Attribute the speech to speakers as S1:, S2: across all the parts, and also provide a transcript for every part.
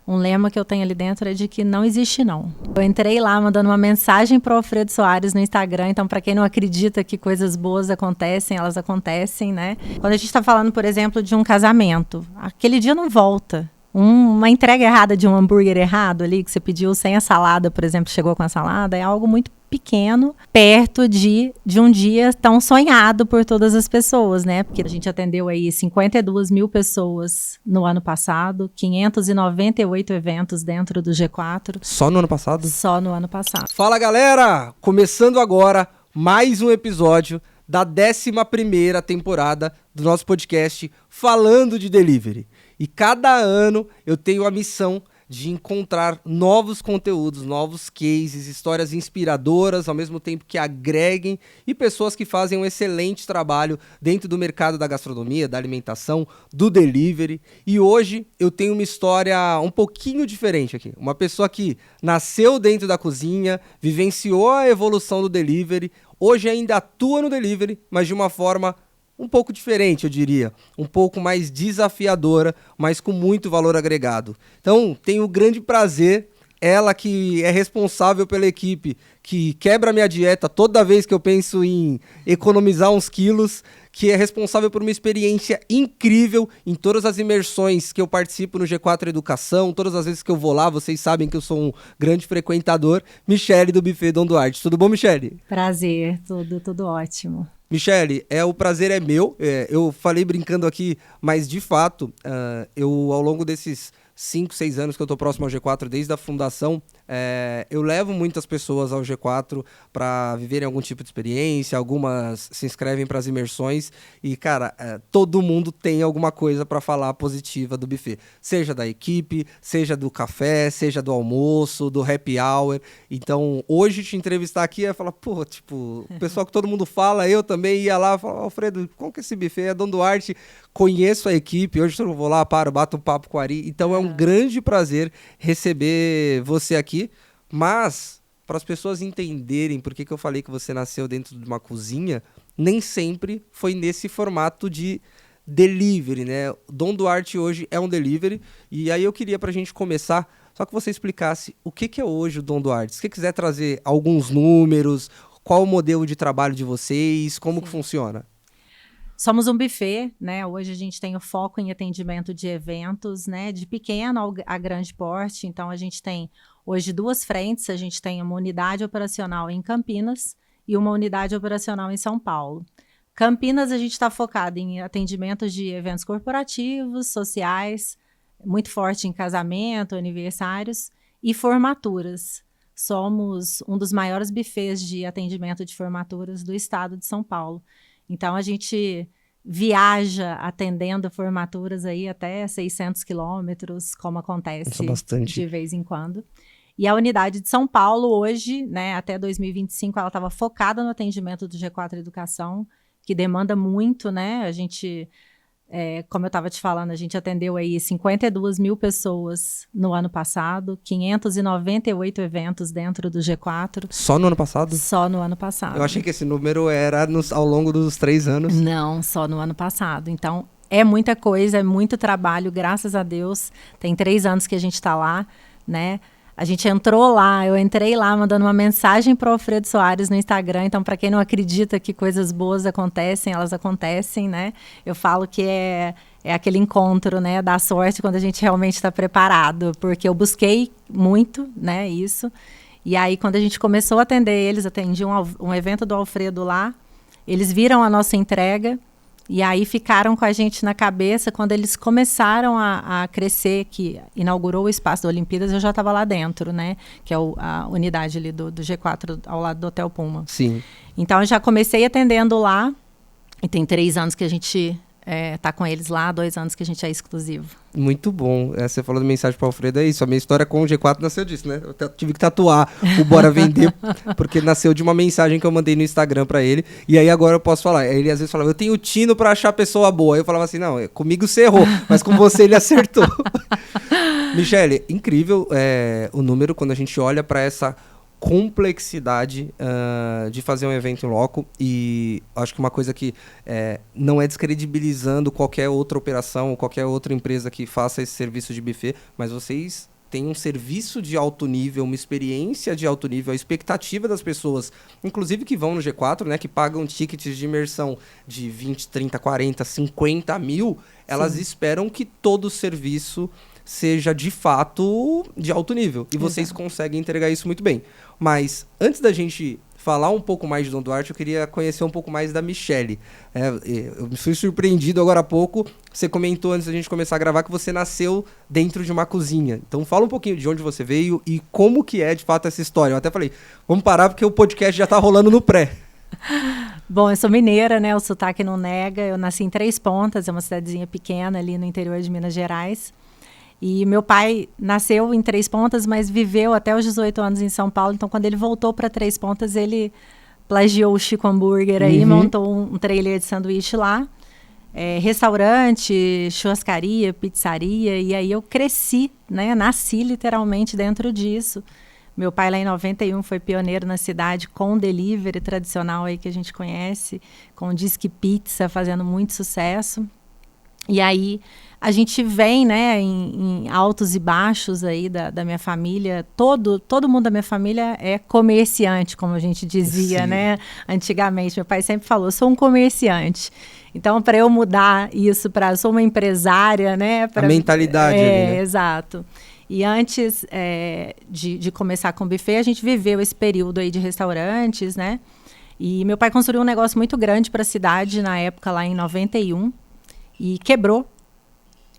S1: um lema que eu tenho ali dentro é de que não existe não. Eu entrei lá mandando uma mensagem para o Alfredo Soares no Instagram, então para quem não acredita que coisas boas acontecem, elas acontecem, né? Quando a gente está falando, por exemplo, de um casamento, aquele dia não volta. Uma entrega errada de um hambúrguer errado ali, que você pediu sem a salada, por exemplo, chegou com a salada, é algo muito pequeno, perto de um dia tão sonhado por todas as pessoas, né? Porque a gente atendeu aí 52 mil pessoas no ano passado, 598 eventos dentro do G4.
S2: Só no ano passado?
S1: Só no ano passado.
S2: Fala, galera! Começando agora mais um episódio da 11ª temporada do nosso podcast Falando de Delivery. E cada ano eu tenho a missão de encontrar novos conteúdos, novos cases, histórias inspiradoras, ao mesmo tempo que agreguem, e pessoas que fazem um excelente trabalho dentro do mercado da gastronomia, da alimentação, do delivery. E hoje eu tenho uma história um pouquinho diferente aqui. Uma pessoa que nasceu dentro da cozinha, vivenciou a evolução do delivery, hoje ainda atua no delivery, mas de uma forma um pouco diferente, eu diria, um pouco mais desafiadora, mas com muito valor agregado. Então, tenho o grande prazer, ela que é responsável pela equipe, que quebra a minha dieta toda vez que eu penso em economizar uns quilos, que é responsável por uma experiência incrível em todas as imersões que eu participo no G4 Educação, todas as vezes que eu vou lá, vocês sabem que eu sou um grande frequentador, Michele do Buffet Dom Duarte. Tudo bom, Michele?
S1: Prazer, tudo ótimo.
S2: Michele, o prazer é meu. Eu falei brincando aqui, mas de fato, eu ao longo desses 5, 6 anos que eu tô próximo ao G4, desde a fundação, eu levo muitas pessoas ao G4 para viverem algum tipo de experiência, algumas se inscrevem para as imersões e, cara, todo mundo tem alguma coisa para falar positiva do buffet. Seja da equipe, seja do café, seja do almoço, do happy hour. Então, hoje te entrevistar aqui é falar, pô, tipo, o pessoal que todo mundo fala, eu também ia lá, falo, Alfredo, como que é esse buffet? É Dom Duarte, conheço a equipe, hoje eu vou lá, bato um papo com a Ari, então é um grande prazer receber você aqui, mas para as pessoas entenderem por que eu falei que você nasceu dentro de uma cozinha, nem sempre foi nesse formato de delivery, né? Dom Duarte hoje é um delivery, e aí eu queria pra gente começar, só que você explicasse o que é hoje o Dom Duarte. Se você quiser trazer alguns números, qual o modelo de trabalho de vocês, como que funciona?
S1: Somos um buffet, né? Hoje a gente tem o foco em atendimento de eventos, né? De pequeno a grande porte. Então, a gente tem hoje 2 frentes. A gente tem uma unidade operacional em Campinas e uma unidade operacional em São Paulo. Campinas, a gente está focado em atendimentos de eventos corporativos, sociais, muito forte em casamento, aniversários e formaturas. Somos um dos maiores buffets de atendimento de formaturas do estado de São Paulo. Então, a gente viaja atendendo formaturas aí até 600 quilômetros, como acontece de vez em quando. E a unidade de São Paulo hoje, né, até 2025, ela estava focada no atendimento do G4 Educação, que demanda muito, né? A gente, como eu estava te falando, a gente atendeu aí 52 mil pessoas no ano passado, 598 eventos dentro do G4.
S2: Só no ano passado?
S1: Só no ano passado.
S2: Eu achei que esse número era ao longo dos 3 anos.
S1: Não, só no ano passado. Então, é muita coisa, é muito trabalho, graças a Deus. Tem 3 anos que a gente está lá, né? A gente entrou lá, eu entrei lá mandando uma mensagem para o Alfredo Soares no Instagram. Então, para quem não acredita que coisas boas acontecem, elas acontecem, né? Eu falo que é aquele encontro, né, da sorte quando a gente realmente está preparado, porque eu busquei muito, né, isso. E aí, quando a gente começou a atender eles, atendi um evento do Alfredo lá, eles viram a nossa entrega e aí ficaram com a gente na cabeça. Quando eles começaram a crescer, que inaugurou o espaço da Olimpíadas, eu já estava lá dentro, né? Que é a unidade ali do G4, ao lado do Hotel Puma.
S2: Sim.
S1: Então, eu já comecei atendendo lá e tem 3 anos que a gente tá com eles lá, 2 anos que a gente é exclusivo.
S2: Muito bom. Você falou de mensagem para o Alfredo, é isso. A minha história com o G4 nasceu disso, né? Eu tive que tatuar o Bora Vender, porque nasceu de uma mensagem que eu mandei no Instagram para ele. E aí agora eu posso falar. Ele às vezes falava, eu tenho tino para achar pessoa boa. Aí eu falava assim, não, comigo você errou, mas com você ele acertou. Michele, incrível o número quando a gente olha para essa complexidade de fazer um evento em loco, e acho que uma coisa que não é descredibilizando qualquer outra operação ou qualquer outra empresa que faça esse serviço de buffet, mas vocês tem um serviço de alto nível, uma experiência de alto nível, a expectativa das pessoas, inclusive que vão no G4, né, que pagam tickets de imersão de 20, 30, 40, 50 mil, elas
S1: Sim.
S2: esperam que todo o serviço seja de fato de alto nível. E vocês conseguem entregar isso muito bem. Mas antes da gente falar um pouco mais de Dom Duarte, eu queria conhecer um pouco mais da Michele. Eu me fui surpreendido agora há pouco. Você comentou antes da gente começar a gravar que você nasceu dentro de uma cozinha. Então fala um pouquinho de onde você veio e como que é de fato essa história. Eu até falei, vamos parar porque o podcast já tá rolando no pré.
S1: Bom, eu sou mineira, né? O sotaque não nega. Eu nasci em Três Pontas, é uma cidadezinha pequena ali no interior de Minas Gerais. E meu pai nasceu em Três Pontas, mas viveu até os 18 anos em São Paulo. Então, quando ele voltou para Três Pontas, ele plagiou o Chico Hambúrguer aí, montou um trailer de sanduíche lá. Restaurante, churrascaria, pizzaria. E aí eu cresci, né? Nasci literalmente dentro disso. Meu pai lá em 91 foi pioneiro na cidade com o delivery tradicional aí que a gente conhece, com o Disque Pizza, fazendo muito sucesso. E aí a gente vem, né, em altos e baixos aí da minha família. Todo mundo da minha família é comerciante, como a gente dizia,
S2: Sim.
S1: né, antigamente. Meu pai sempre falou, sou um comerciante. Então, para eu mudar isso para sou uma empresária, né?
S2: A mentalidade ali, né?
S1: Exato. E antes de começar com o buffet, a gente viveu esse período aí de restaurantes, né? E meu pai construiu um negócio muito grande para a cidade na época, lá em 91, e quebrou.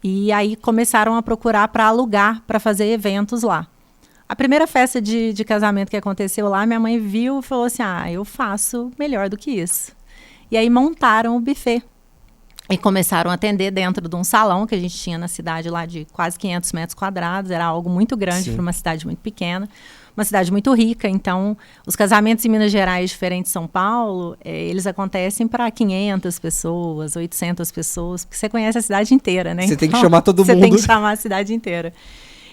S1: E aí começaram a procurar para alugar, para fazer eventos lá. A primeira festa de casamento que aconteceu lá, minha mãe viu e falou assim, eu faço melhor do que isso. E aí montaram o buffet. E começaram a atender dentro de um salão que a gente tinha na cidade lá de quase 500 metros quadrados. Era algo muito grande para uma cidade muito pequena. Uma cidade muito rica. Então, os casamentos em Minas Gerais, diferente de São Paulo, eles acontecem para 500 pessoas, 800 pessoas. Porque você conhece a cidade inteira, né?
S2: Você tem que chamar todo mundo.
S1: Você tem que chamar a cidade inteira.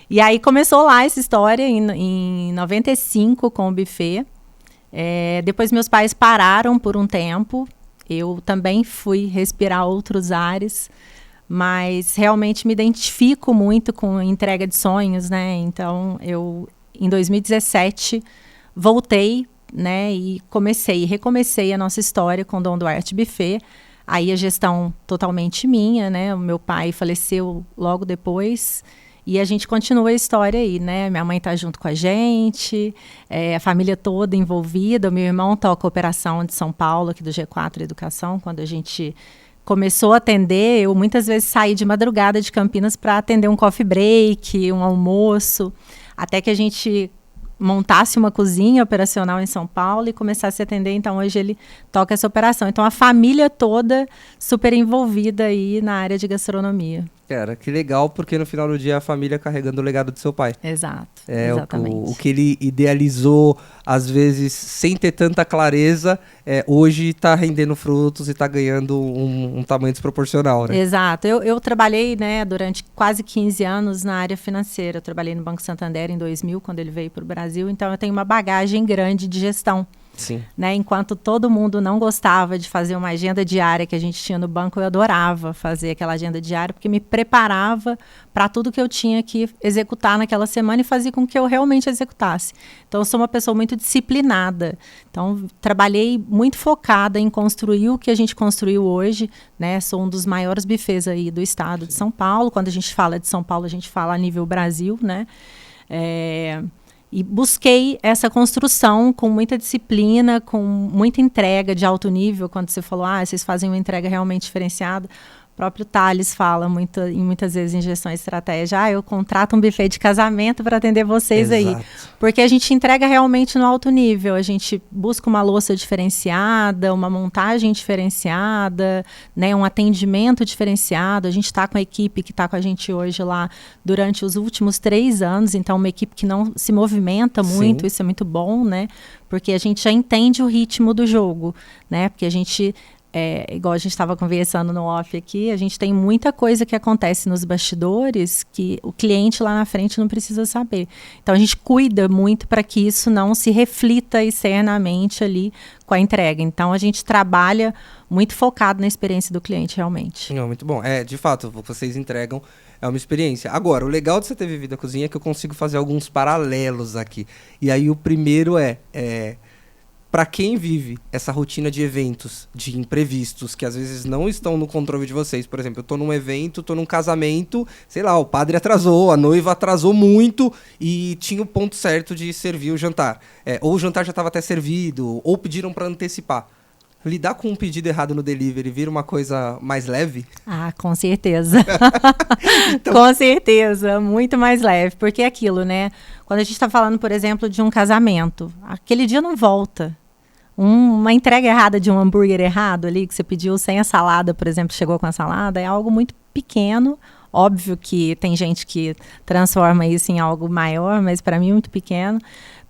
S1: E aí começou lá essa história em 95 com o buffet. Depois meus pais pararam por um tempo. Eu também fui respirar outros ares, mas realmente me identifico muito com entrega de sonhos, né? Então, eu, em 2017, voltei, né? E recomecei a nossa história com Dom Duarte Buffet. Aí a gestão totalmente minha, né? O meu pai faleceu logo depois. E a gente continua a história aí, né? Minha mãe está junto com a gente, a família toda envolvida. O meu irmão toca a operação de São Paulo, aqui do G4 Educação. Quando a gente começou a atender, eu muitas vezes saí de madrugada de Campinas para atender um coffee break, um almoço, até que a gente montasse uma cozinha operacional em São Paulo e começasse a atender. Então, hoje ele toca essa operação. Então, a família toda super envolvida aí na área de gastronomia.
S2: Cara, que legal, porque no final do dia a família carregando o legado do seu pai.
S1: Exato, exatamente.
S2: O que ele idealizou, às vezes, sem ter tanta clareza, hoje está rendendo frutos e está ganhando um tamanho desproporcional, né?
S1: Exato. Eu trabalhei, né, durante quase 15 anos na área financeira. Eu trabalhei no Banco Santander em 2000, quando ele veio para o Brasil. Então, eu tenho uma bagagem grande de gestão.
S2: Sim.
S1: Né? Enquanto todo mundo não gostava de fazer uma agenda diária que a gente tinha no banco, eu adorava fazer aquela agenda diária, porque me preparava para tudo que eu tinha que executar naquela semana e fazia com que eu realmente executasse. Então, eu sou uma pessoa muito disciplinada. Então, trabalhei muito focada em construir o que a gente construiu hoje, né? Sou um dos maiores buffets aí do estado de São Paulo. Quando a gente fala de São Paulo, a gente fala a nível Brasil, né? E busquei essa construção com muita disciplina, com muita entrega de alto nível. Quando você falou, vocês fazem uma entrega realmente diferenciada. O próprio Thales fala muitas vezes em gestão e estratégia, eu contrato um buffet de casamento para atender vocês. Exato. Aí. Porque a gente entrega realmente no alto nível. A gente busca uma louça diferenciada, uma montagem diferenciada, né, um atendimento diferenciado. A gente está com a equipe que está com a gente hoje lá durante os últimos 3 anos. Então, uma equipe que não se movimenta muito. Sim. Isso é muito bom, né? Porque a gente já entende o ritmo do jogo, né? Porque a gente... igual a gente estava conversando no off aqui, a gente tem muita coisa que acontece nos bastidores que o cliente lá na frente não precisa saber. Então, a gente cuida muito para que isso não se reflita externamente ali com a entrega. Então, a gente trabalha muito focado na experiência do cliente, realmente.
S2: Não, muito bom. De fato, vocês entregam É uma experiência. Agora, o legal de você ter vivido a cozinha é que eu consigo fazer alguns paralelos aqui. E aí o primeiro para quem vive essa rotina de eventos, de imprevistos, que às vezes não estão no controle de vocês. Por exemplo, eu tô num evento, tô num casamento, sei lá, o padre atrasou, a noiva atrasou muito e tinha o ponto certo de servir o jantar. Ou o jantar já estava até servido, ou pediram para antecipar. Lidar com um pedido errado no delivery vira uma coisa mais leve?
S1: Ah, com certeza. Então... Com certeza, muito mais leve. Porque é aquilo, né? Quando a gente está falando, por exemplo, de um casamento, aquele dia não volta. Uma entrega errada de um hambúrguer errado ali, que você pediu sem a salada, por exemplo, chegou com a salada, é algo muito pequeno. Óbvio que tem gente que transforma isso em algo maior, mas para mim é muito pequeno.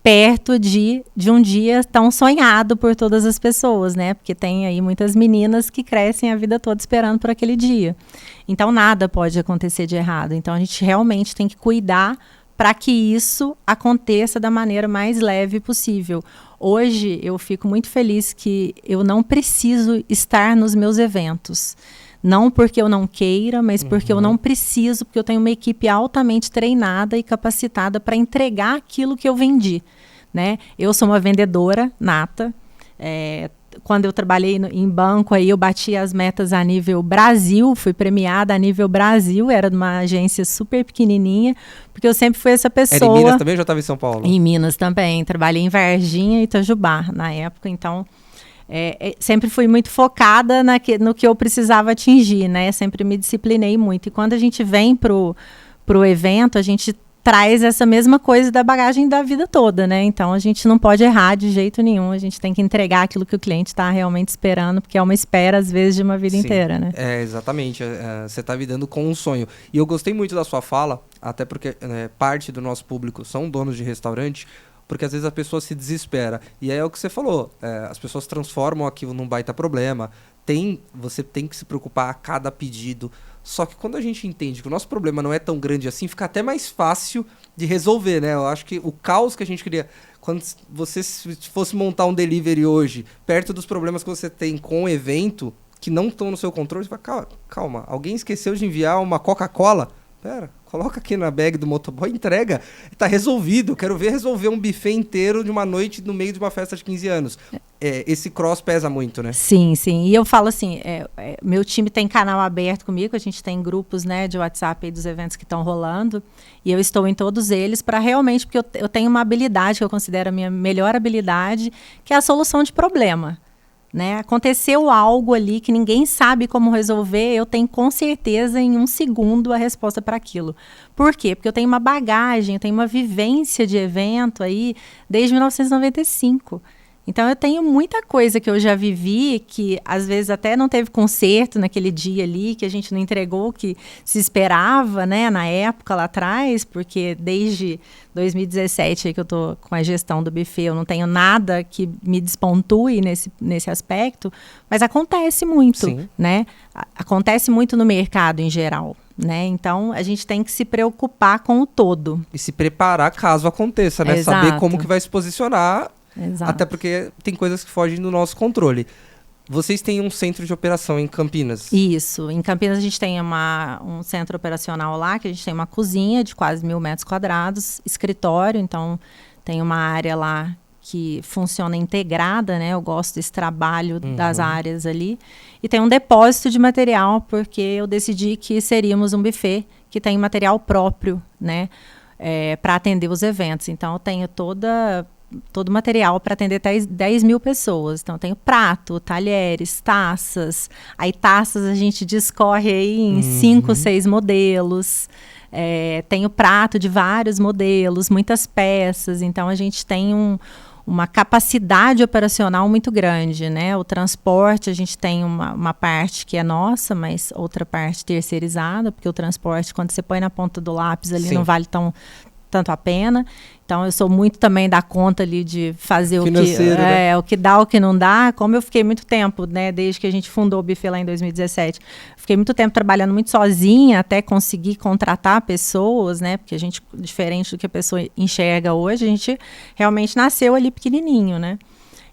S1: Perto de um dia tão sonhado por todas as pessoas, né? Porque tem aí muitas meninas que crescem a vida toda esperando por aquele dia. Então, nada pode acontecer de errado. Então, a gente realmente tem que cuidar para que isso aconteça da maneira mais leve possível. Hoje, eu fico muito feliz que eu não preciso estar nos meus eventos. Não porque eu não queira, mas porque eu não preciso, porque eu tenho uma equipe altamente treinada e capacitada para entregar aquilo que eu vendi, né? Eu sou uma vendedora nata. Quando eu trabalhei em banco, aí eu bati as metas a nível Brasil, fui premiada a nível Brasil, era de uma agência super pequenininha, porque eu sempre fui essa pessoa...
S2: Era em Minas também ou já estava em São Paulo?
S1: Em Minas também, trabalhei em Varginha e Itajubá na época, então... sempre fui muito focada no que eu precisava atingir, né? Sempre me disciplinei muito. E quando a gente vem pro evento, a gente traz essa mesma coisa da bagagem da vida toda, né? Então, a gente não pode errar de jeito nenhum. A gente tem que entregar aquilo que o cliente está realmente esperando, porque é uma espera, às vezes, de uma vida inteira, né?
S2: Exatamente. Você está lidando com um sonho. E eu gostei muito da sua fala, até porque parte do nosso público são donos de restaurante, porque às vezes a pessoa se desespera. E é o que você falou, as pessoas transformam aquilo num baita problema. Você tem que se preocupar a cada pedido. Só que quando a gente entende que o nosso problema não é tão grande assim, fica até mais fácil de resolver, né? Eu acho que o caos que a gente cria... Quando você fosse montar um delivery hoje, perto dos problemas que você tem com o evento, que não estão no seu controle, você fala, calma, alguém esqueceu de enviar uma Coca-Cola? Pera, coloca aqui na bag do motoboy, entrega, tá resolvido. Quero ver resolver um buffet inteiro de uma noite no meio de uma festa de 15 anos. Esse cross pesa muito, né?
S1: Sim, sim. E eu falo assim, meu time tem canal aberto comigo, a gente tem grupos, né, de WhatsApp aí dos eventos que estão rolando, e eu estou em todos eles para realmente, porque eu tenho uma habilidade que eu considero a minha melhor habilidade, que é a solução de problema. Né? Aconteceu algo ali que ninguém sabe como resolver, eu tenho com certeza em 1 segundo a resposta para aquilo. Por quê? Porque eu tenho uma bagagem, eu tenho uma vivência de evento aí desde 1995. Então, eu tenho muita coisa que eu já vivi, que às vezes até não teve conserto naquele dia ali, que a gente não entregou o que se esperava, né, na época lá atrás, porque desde 2017 aí que eu estou com a gestão do buffet, eu não tenho nada que me despontue nesse aspecto, mas acontece muito, Sim. né? Acontece muito no mercado em geral. Né? Então, a gente tem que se preocupar com o todo.
S2: E se preparar caso aconteça, né?
S1: Exato.
S2: Saber como que vai se posicionar.
S1: Exato.
S2: Até porque tem coisas que fogem do nosso controle. Vocês têm um centro de operação em Campinas?
S1: Isso. Em Campinas a gente tem um centro operacional lá, que a gente tem uma cozinha de quase 1.000 metros quadrados, escritório, então tem uma área lá que funciona integrada, né? Eu gosto desse trabalho das áreas ali. E tem um depósito de material, porque eu decidi que seríamos um buffet que tem material próprio, né? Para atender os eventos. Então, eu tenho todo o material para atender 10 mil pessoas. Então, eu tenho prato, talheres, taças. Aí, taças a gente discorre aí em 5, 6 modelos. Tenho prato de vários modelos, muitas peças. Então, a gente tem uma capacidade operacional muito grande, né? O transporte, a gente tem uma parte que é nossa, mas outra parte terceirizada, porque o transporte, quando você põe na ponta do lápis ali, Sim. não vale tanto a pena. Então, eu sou muito também da conta ali de fazer
S2: né?
S1: o que dá, o que não dá. Como eu fiquei muito tempo, né, desde que a gente fundou o buffet lá em 2017, fiquei muito tempo trabalhando muito sozinha até conseguir contratar pessoas, né, porque a gente, diferente do que a pessoa enxerga hoje, a gente realmente nasceu ali pequenininho, né.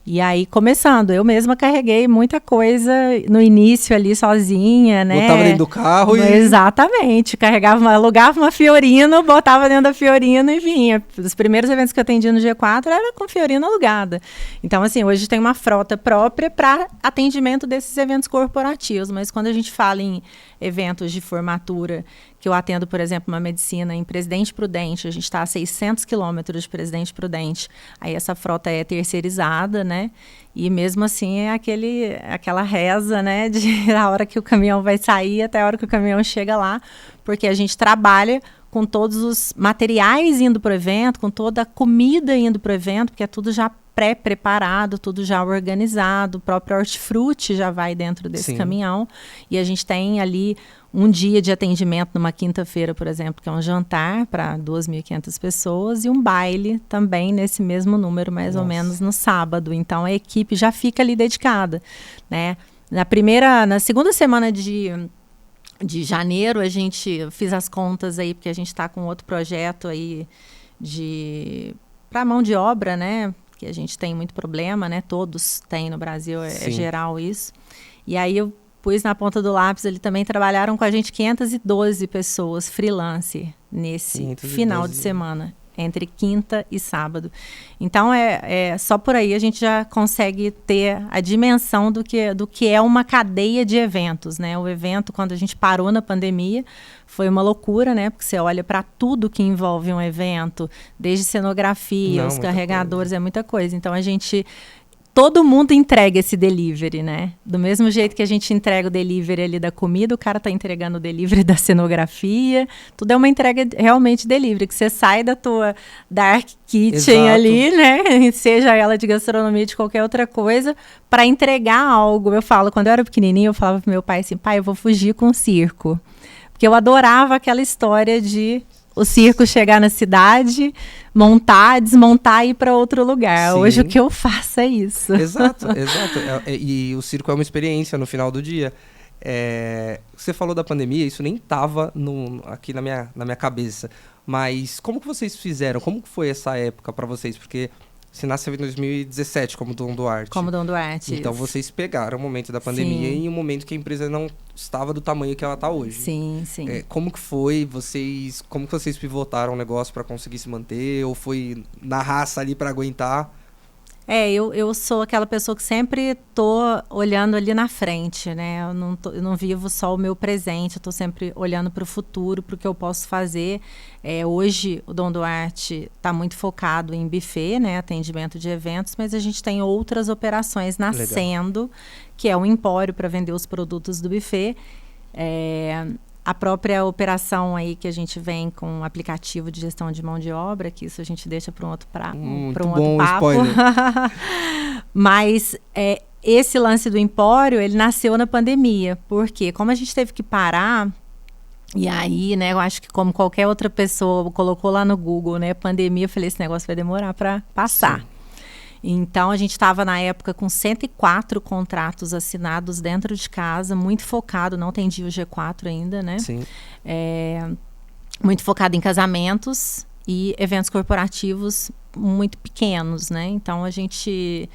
S1: E aí, começando, eu mesma carreguei muita coisa no início ali sozinha, né?
S2: Botava dentro do carro e...
S1: Exatamente, alugava uma Fiorino, botava dentro da Fiorino e vinha. Os primeiros eventos que eu atendi no G4 era com Fiorino alugada. Então, assim, hoje tem uma frota própria para atendimento desses eventos corporativos, mas quando a gente fala em eventos de formatura, que eu atendo, por exemplo, uma medicina em Presidente Prudente, a gente está a 600 quilômetros de Presidente Prudente, aí essa frota é terceirizada, né? E mesmo assim é aquela reza, né? De a hora que o caminhão vai sair até a hora que o caminhão chega lá, porque a gente trabalha com todos os materiais indo para o evento, com toda a comida indo para o evento, porque é tudo já pré-preparado, tudo já organizado, o próprio hortifruti já vai dentro desse caminhão, e a gente tem ali um dia de atendimento numa quinta-feira, por exemplo, que é um jantar para 2.500 pessoas, e um baile também nesse mesmo número, mais ou menos, no sábado. Então, a equipe já fica ali dedicada, né? Na segunda semana de janeiro, fiz as contas aí, porque a gente está com outro projeto aí para mão de obra, né? Que a gente tem muito problema, né? Todos têm no Brasil, é geral isso. E aí eu pus na ponta do lápis, eles também trabalharam com a gente 512 pessoas freelance nesse final de semana, entre quinta e sábado. Então, só por aí a gente já consegue ter a dimensão do que é uma cadeia de eventos, né? O evento, quando a gente parou na pandemia, foi uma loucura, né? Porque você olha para tudo que envolve um evento, desde cenografia, os carregadores, é muita coisa. Então, todo mundo entrega esse delivery, né? Do mesmo jeito que a gente entrega o delivery ali da comida, o cara tá entregando o delivery da cenografia. Tudo é uma entrega realmente delivery, que você sai da tua dark kitchen ali, né? Seja ela de gastronomia, de qualquer outra coisa, para entregar algo. Eu falo, quando eu era pequenininha, eu falava pro meu pai assim, pai, eu vou fugir com o circo. Porque eu adorava aquela história de o circo chegar na cidade, montar, desmontar e ir para outro lugar. Hoje o que eu faço é isso.
S2: Exato. E o circo é uma experiência no final do dia. Você falou da pandemia, isso nem estava aqui na minha cabeça. Mas como que vocês fizeram? Como que foi essa época para vocês? Porque você nasceu em 2017 como Dom Duarte.
S1: Como Dom Duarte.
S2: Então vocês pegaram o momento da pandemia e um momento que a empresa não estava do tamanho que ela está hoje.
S1: Sim.
S2: Como que foi? Como que vocês pivotaram o negócio para conseguir se manter? Ou foi na raça ali para aguentar?
S1: Eu sou aquela pessoa que sempre tô olhando ali na frente, né? Eu não vivo só o meu presente, eu tô sempre olhando para o futuro, para o que eu posso fazer. Hoje, o Dom Duarte está muito focado em buffet, né? Atendimento de eventos, mas a gente tem outras operações nascendo, que é o empório para vender os produtos do buffet. A própria operação aí que a gente vem com um aplicativo de gestão de mão de obra, que isso a gente deixa para um outro papo.
S2: Spoiler.
S1: Mas esse lance do empório, ele nasceu na pandemia. Porque como a gente teve que parar, e aí, né, eu acho que como qualquer outra pessoa colocou lá no Google, né, pandemia, eu falei, esse negócio vai demorar para passar. Sim. Então, a gente estava, na época, com 104 contratos assinados dentro de casa, muito focado, não atendia o G4 ainda, né?
S2: Sim.
S1: Muito focado em casamentos e eventos corporativos muito pequenos, né? Então, a gente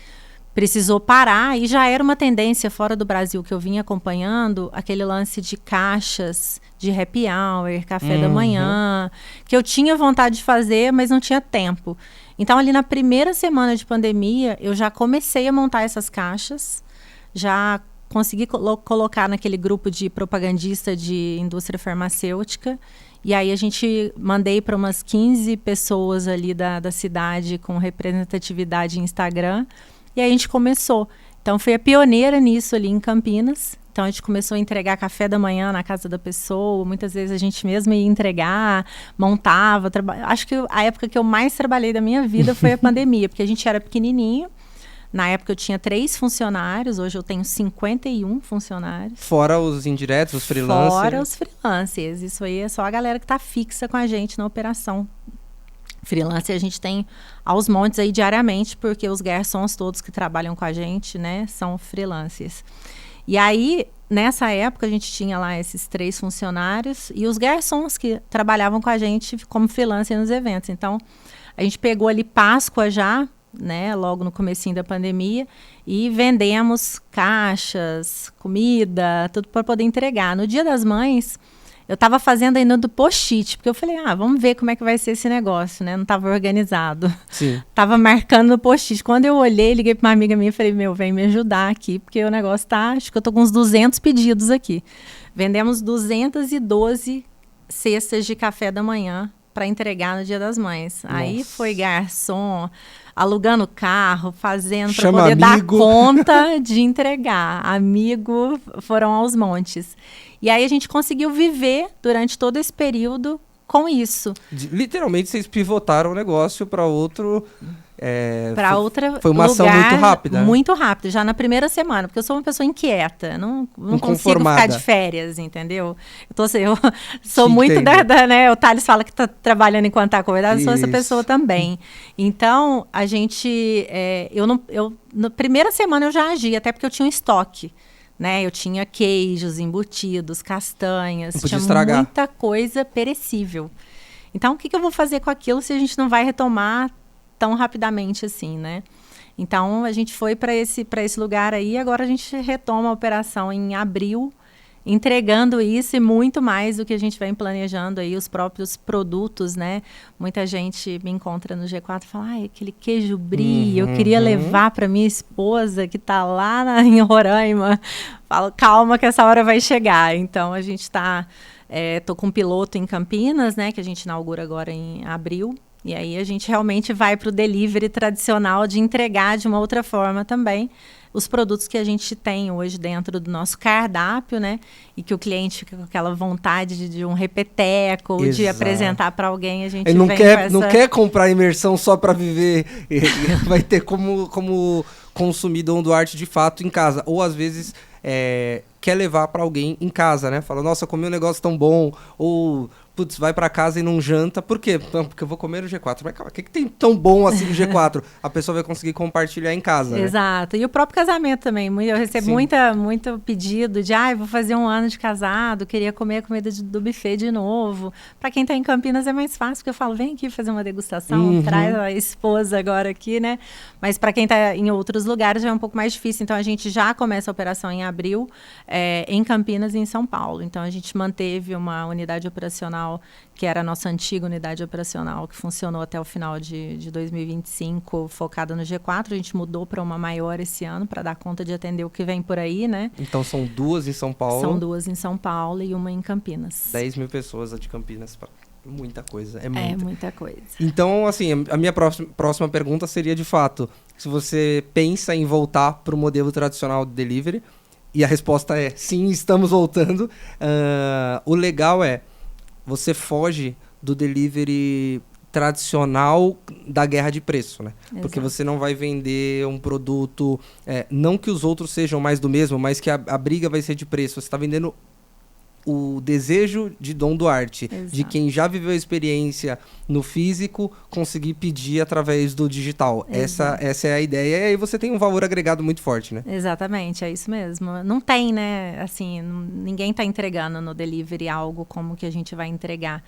S1: precisou parar e já era uma tendência fora do Brasil que eu vinha acompanhando, aquele lance de caixas de happy hour, café da manhã, que eu tinha vontade de fazer, mas não tinha tempo. Então, ali na primeira semana de pandemia, eu já comecei a montar essas caixas, já consegui colocar naquele grupo de propagandista de indústria farmacêutica, e aí mandei para umas 15 pessoas ali da cidade com representatividade em Instagram, e aí a gente começou. Então, fui a pioneira nisso ali em Campinas. Então, a gente começou a entregar café da manhã na casa da pessoa. Muitas vezes a gente mesmo ia entregar, montava. Acho que a época que eu mais trabalhei da minha vida foi a pandemia, porque a gente era pequenininho. Na época eu tinha 3 funcionários, hoje eu tenho 51 funcionários.
S2: Fora os indiretos, os freelancers?
S1: Fora os freelancers. Isso aí é só a galera que está fixa com a gente na operação. Freelancer a gente tem aos montes aí diariamente, porque os garçons todos que trabalham com a gente, né, são freelancers. E aí, nessa época, a gente tinha lá esses 3 funcionários e os garçons que trabalhavam com a gente como freelancer nos eventos. Então, a gente pegou ali Páscoa já, né, logo no comecinho da pandemia, e vendemos caixas, comida, tudo para poder entregar. No Dia das Mães, eu estava fazendo ainda do post-it, porque eu falei, vamos ver como é que vai ser esse negócio, né? Não estava organizado.
S2: Sim.
S1: Tava marcando no post-it. Quando eu olhei, liguei para uma amiga minha e falei, vem me ajudar aqui, porque o negócio acho que eu tô com uns 200 pedidos aqui. Vendemos 212 cestas de café da manhã para entregar no Dia das Mães. Nossa. Aí foi garçom, alugando carro, fazendo para poder
S2: amigo.
S1: dar conta de entregar. Amigo, foram aos montes. E aí a gente conseguiu viver durante todo esse período com isso.
S2: Literalmente vocês pivotaram o negócio para outro...
S1: para outra
S2: foi uma ação muito rápida.
S1: Muito rápida, já na primeira semana, porque eu sou uma pessoa inquieta, não consigo ficar de férias, entendeu? Eu sou muito né? O Thales fala que está trabalhando enquanto está convidado, eu sou essa pessoa também. Então, a gente, na primeira semana eu já agi, até porque eu tinha um estoque. Né? Eu tinha queijos, embutidos, castanhas, tinha
S2: estragar.
S1: Muita coisa perecível. Então, o que eu vou fazer com aquilo se a gente não vai retomar tão rapidamente assim, né? Então, a gente foi para esse lugar aí, agora a gente retoma a operação em abril, entregando isso e muito mais do que a gente vem planejando aí, os próprios produtos, né? Muita gente me encontra no G4 e fala, aquele queijo brie, eu queria levar para minha esposa que está lá em Roraima. Falo, calma que essa hora vai chegar. Então, a gente tô com um piloto em Campinas, né? Que a gente inaugura agora em abril. E aí a gente realmente vai para o delivery tradicional de entregar de uma outra forma também os produtos que a gente tem hoje dentro do nosso cardápio, né? E que o cliente fica com aquela vontade de um repeteco, ou de apresentar para alguém, a gente
S2: não quer comprar imersão só para viver, vai ter como consumir Dom Duarte de fato em casa. Ou às vezes quer levar para alguém em casa, né? Fala, nossa, comi um negócio tão bom, ou... Putz, vai pra casa e não janta. Por quê? Porque eu vou comer no G4. Mas calma, o que tem tão bom assim no G4? A pessoa vai conseguir compartilhar em casa,
S1: Exato.
S2: Né?
S1: E o próprio casamento também. Eu recebo muito pedido de, vou fazer 1 ano de casado, queria comer a comida do buffet de novo. Pra quem tá em Campinas é mais fácil, porque eu falo, vem aqui fazer uma degustação, traz a esposa agora aqui, né? Mas pra quem tá em outros lugares já é um pouco mais difícil. Então, a gente já começa a operação em abril, em Campinas e em São Paulo. Então, a gente manteve uma unidade operacional que era a nossa antiga unidade operacional, que funcionou até o final de 2025, focada no G4. A gente mudou para uma maior esse ano, para dar conta de atender o que vem por aí, né?
S2: Então, são 2 em São Paulo?
S1: São 2 em São Paulo e uma em Campinas.
S2: 10 mil pessoas de Campinas. Muita coisa. É
S1: muita coisa.
S2: Então, assim, a minha próxima pergunta seria, de fato, se você pensa em voltar para o modelo tradicional de delivery, e a resposta é sim, estamos voltando. O legal você foge do delivery tradicional da guerra de preço, né? Exato. Porque você não vai vender um produto... não que os outros sejam mais do mesmo, mas que a briga vai ser de preço. Você está vendendo o desejo de Dom Duarte. Exato. De quem já viveu a experiência no físico, conseguir pedir através do digital. Essa é a ideia. E aí você tem um valor agregado muito forte, né?
S1: Exatamente, é isso mesmo. Não tem, né? Assim, ninguém está entregando no delivery algo como que a gente vai entregar,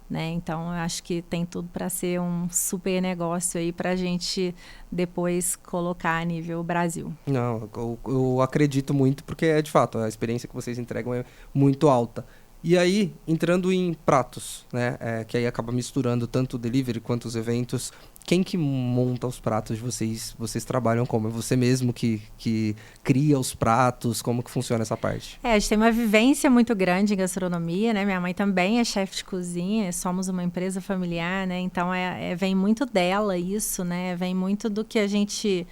S1: né? Então, eu acho que tem tudo para ser um super negócio aí para a gente depois colocar a nível Brasil.
S2: Não, eu acredito muito, porque de fato, a experiência que vocês entregam é muito alta. E aí, entrando em pratos, né? Que aí acaba misturando tanto o delivery quanto os eventos. Quem que monta os pratos de vocês? Vocês trabalham como? É você mesmo que cria os pratos? Como que funciona essa parte?
S1: A gente tem uma vivência muito grande em gastronomia, né? Minha mãe também é chefe de cozinha, somos uma empresa familiar, né? Então, vem muito dela isso, né? Vem muito do que a gente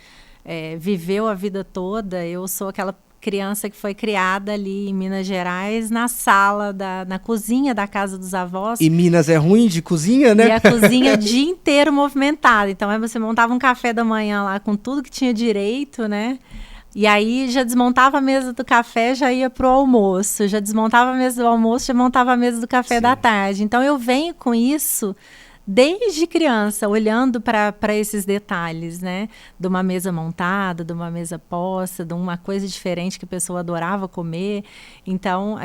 S1: viveu a vida toda. Eu sou aquela criança que foi criada ali em Minas Gerais, na sala, na cozinha da casa dos avós.
S2: E Minas é ruim de cozinha, né?
S1: E a cozinha o dia inteiro movimentada. Então, aí você montava um café da manhã lá com tudo que tinha direito, né? E aí já desmontava a mesa do café, já ia pro almoço. Já desmontava a mesa do almoço, já montava a mesa do café da tarde. Então, eu venho com isso desde criança, olhando para esses detalhes, né? De uma mesa montada, de uma mesa posta, de uma coisa diferente que a pessoa adorava comer. Então,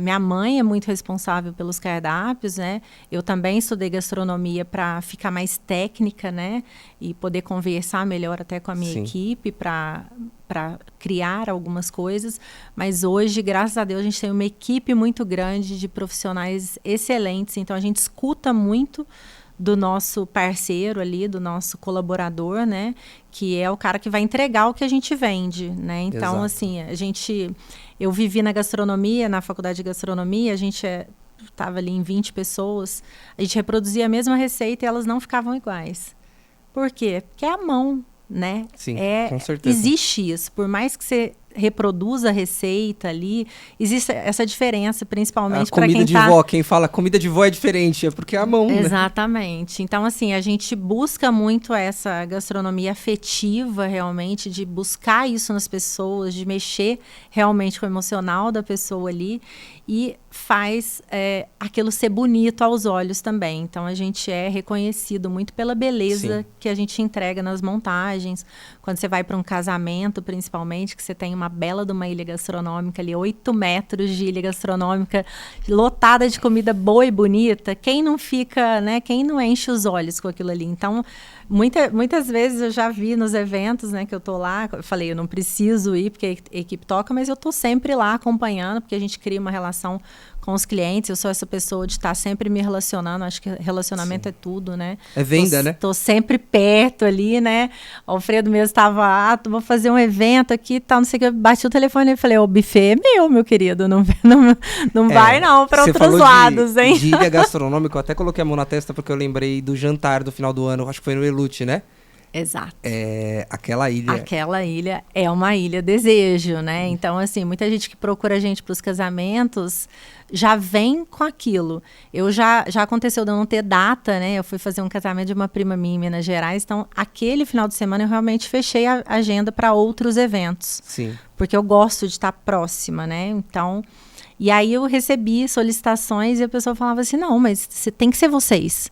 S1: minha mãe é muito responsável pelos cardápios, né? Eu também estudei gastronomia para ficar mais técnica, né? E poder conversar melhor até com a minha equipe para criar algumas coisas, mas hoje, graças a Deus, a gente tem uma equipe muito grande de profissionais excelentes, então a gente escuta muito do nosso parceiro ali, do nosso colaborador, né, que é o cara que vai entregar o que a gente vende, né, então, assim, eu vivi na gastronomia, na faculdade de gastronomia, a gente estava ali em 20 pessoas, a gente reproduzia a mesma receita e elas não ficavam iguais. Por quê? Porque é a mão, né?
S2: Sim, com certeza.
S1: Existe isso. Por mais que você reproduza a receita ali, existe essa diferença, principalmente para quem
S2: comida de vó, quem fala comida de vó é diferente, é porque é a mão,
S1: Exatamente. Né? Então, assim, a gente busca muito essa gastronomia afetiva, realmente, de buscar isso nas pessoas, de mexer realmente com o emocional da pessoa ali e faz aquilo ser bonito aos olhos também. Então, a gente é reconhecido muito pela beleza que a gente entrega nas montagens. Quando você vai para um casamento, principalmente, que você tem uma bela de uma ilha gastronômica ali, 8 metros de ilha gastronômica, lotada de comida boa e bonita, quem não fica, né, quem não enche os olhos com aquilo ali? Então, muitas vezes eu já vi nos eventos, né, que eu tô lá, eu falei, eu não preciso ir porque a equipe toca, mas eu tô sempre lá acompanhando, porque a gente cria uma relação com os clientes, eu sou essa pessoa de estar sempre me relacionando, acho que relacionamento é tudo, né?
S2: É venda, né?
S1: Tô sempre perto ali, né? O Alfredo mesmo estava, vou fazer um evento aqui e tal, não sei o que, eu bati o telefone e falei, o buffet é meu, meu querido, não vai não para outros lados, hein?
S2: De ilha gastronômica, eu até coloquei a mão na testa porque eu lembrei do jantar do final do ano, acho que foi no Elute, né?
S1: Exato.
S2: Aquela ilha...
S1: Aquela ilha é uma ilha desejo, né? Então, assim, muita gente que procura a gente para os casamentos já vem com aquilo. Já aconteceu de eu não ter data, né? Eu fui fazer um casamento de uma prima minha em Minas Gerais, então aquele final de semana eu realmente fechei a agenda para outros eventos.
S2: Sim.
S1: Porque eu gosto de estar próxima, né? Então... E aí eu recebi solicitações e a pessoa falava assim, não, mas tem que ser vocês.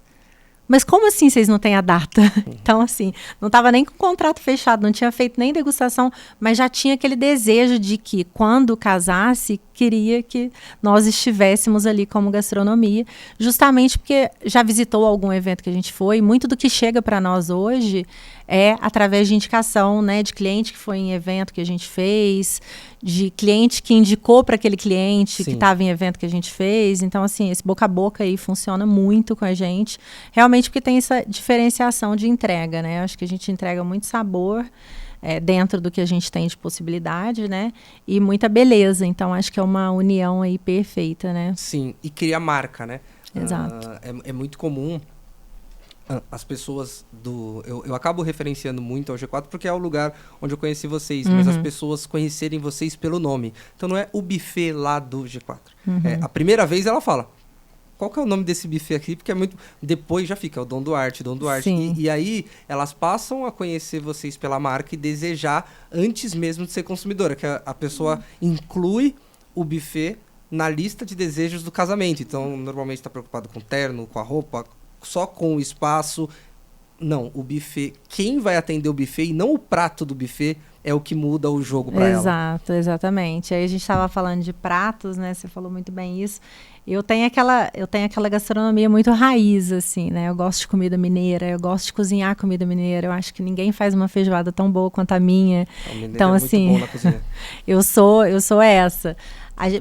S1: Mas como assim vocês não têm a data? Então, assim, não estava nem com o contrato fechado, não tinha feito nem degustação, mas já tinha aquele desejo de que, quando casasse, queria que nós estivéssemos ali como gastronomia, justamente porque já visitou algum evento que a gente foi, muito do que chega para nós hoje é através de indicação, né, de cliente que foi em evento que a gente fez, de cliente que indicou para aquele cliente que estava em evento que a gente fez. Então, assim, esse boca a boca aí funciona muito com a gente, realmente porque tem essa diferenciação de entrega, né? Eu acho que a gente entrega muito sabor dentro do que a gente tem de possibilidade, né? E muita beleza. Então, acho que é uma união aí perfeita, né?
S2: Sim, e cria marca, né?
S1: Exato.
S2: É muito comum as pessoas eu acabo referenciando muito ao G4 porque é o lugar onde eu conheci vocês, mas as pessoas conhecerem vocês pelo nome. Então não é o buffet lá do G4. A primeira vez ela fala, qual que é o nome desse buffet aqui? Porque é muito... Depois já fica o Dom Duarte. E aí elas passam a conhecer vocês pela marca e desejar antes mesmo de ser consumidora, que a pessoa inclui o buffet na lista de desejos do casamento. Então, normalmente está preocupado com o terno, com a roupa, só com o espaço. Não, o buffet, quem vai atender o buffet e não o prato do buffet é o que muda o jogo para ela.
S1: Exato, exatamente. Aí a gente estava falando de pratos, né? Você falou muito bem isso. Eu tenho aquela gastronomia muito raiz, assim, né? Eu gosto de comida mineira, eu gosto de cozinhar comida mineira. Eu acho que ninguém faz uma feijoada tão boa quanto a minha. Então, assim,
S2: muito bom na cozinha.
S1: eu sou essa.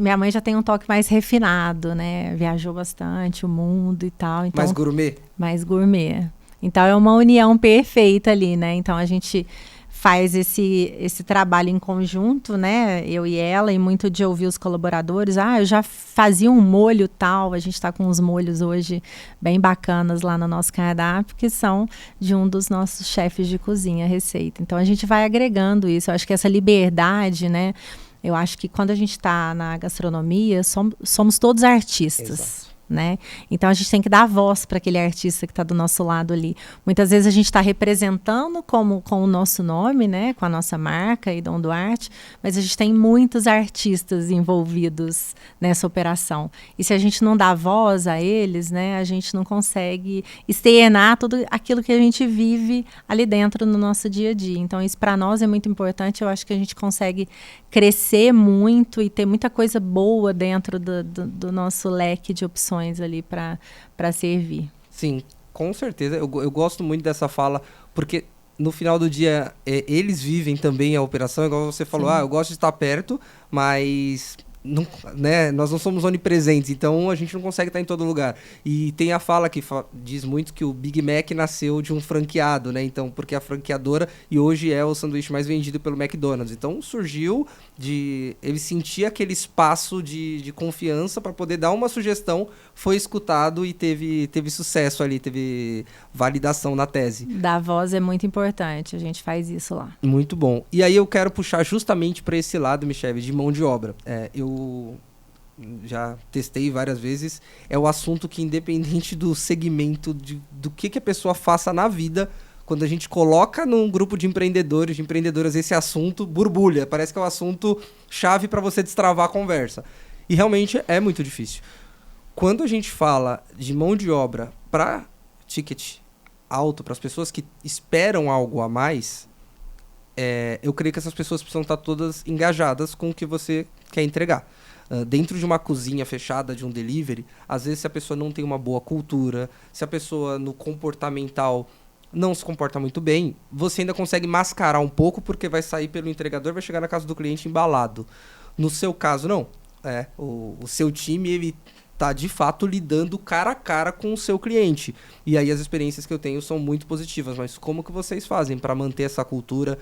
S1: Minha mãe já tem um toque mais refinado, né? Viajou bastante o mundo e tal. Então,
S2: mais gourmet?
S1: Mais gourmet. Então, é uma união perfeita ali, né? Então, a gente faz esse trabalho em conjunto, né? Eu e ela, e muito de ouvir os colaboradores. Eu já fazia um molho tal. A gente está com uns molhos hoje bem bacanas lá no nosso cardápio, que são de um dos nossos chefes de cozinha, receita. Então, a gente vai agregando isso. Eu acho que essa liberdade, né? Eu acho que quando a gente está na gastronomia, somos todos artistas.
S2: Exato.
S1: né? Então a gente tem que dar voz para aquele artista que está do nosso lado ali. Muitas vezes a gente está representando com o nosso nome, né? Com a nossa marca, Idom Duarte, mas a gente tem muitos artistas envolvidos nessa operação. E se a gente não dá voz a eles, né? A gente não consegue externar tudo aquilo que a gente vive ali dentro no nosso dia a dia. Então isso para nós é muito importante. Eu acho que a gente consegue crescer muito e ter muita coisa boa dentro do nosso leque de opções ali para servir.
S2: Sim, com certeza. Eu gosto muito dessa fala, porque no final do dia eles vivem também a operação, igual você falou, eu gosto de estar perto, mas não, né, nós não somos onipresentes, então a gente não consegue estar em todo lugar. E tem a fala que diz muito que o Big Mac nasceu de um franqueado, né? Então, porque a franqueadora, e hoje é o sanduíche mais vendido pelo McDonald's. Então surgiu de ele sentir aquele espaço de confiança para poder dar uma sugestão, foi escutado e teve sucesso ali, teve validação na tese.
S1: Dar voz é muito importante, a gente faz isso lá.
S2: Muito bom. E aí eu quero puxar justamente para esse lado, Michele, de mão de obra. Eu já testei várias vezes, é o assunto que, independente do segmento, do que a pessoa faça na vida, quando a gente coloca num grupo de empreendedores, de empreendedoras, esse assunto borbulha. Parece que é o assunto chave para você destravar a conversa. E realmente é muito difícil. Quando a gente fala de mão de obra para ticket alto, para as pessoas que esperam algo a mais, eu creio que essas pessoas precisam estar todas engajadas com o que você quer entregar. Dentro de uma cozinha fechada, de um delivery, às vezes se a pessoa não tem uma boa cultura, se a pessoa no comportamental não se comporta muito bem, você ainda consegue mascarar um pouco, porque vai sair pelo entregador, vai chegar na casa do cliente embalado. No seu caso, não. O seu time, ele tá de fato lidando cara a cara com o seu cliente. E aí as experiências que eu tenho são muito positivas, mas como que vocês fazem para manter essa cultura,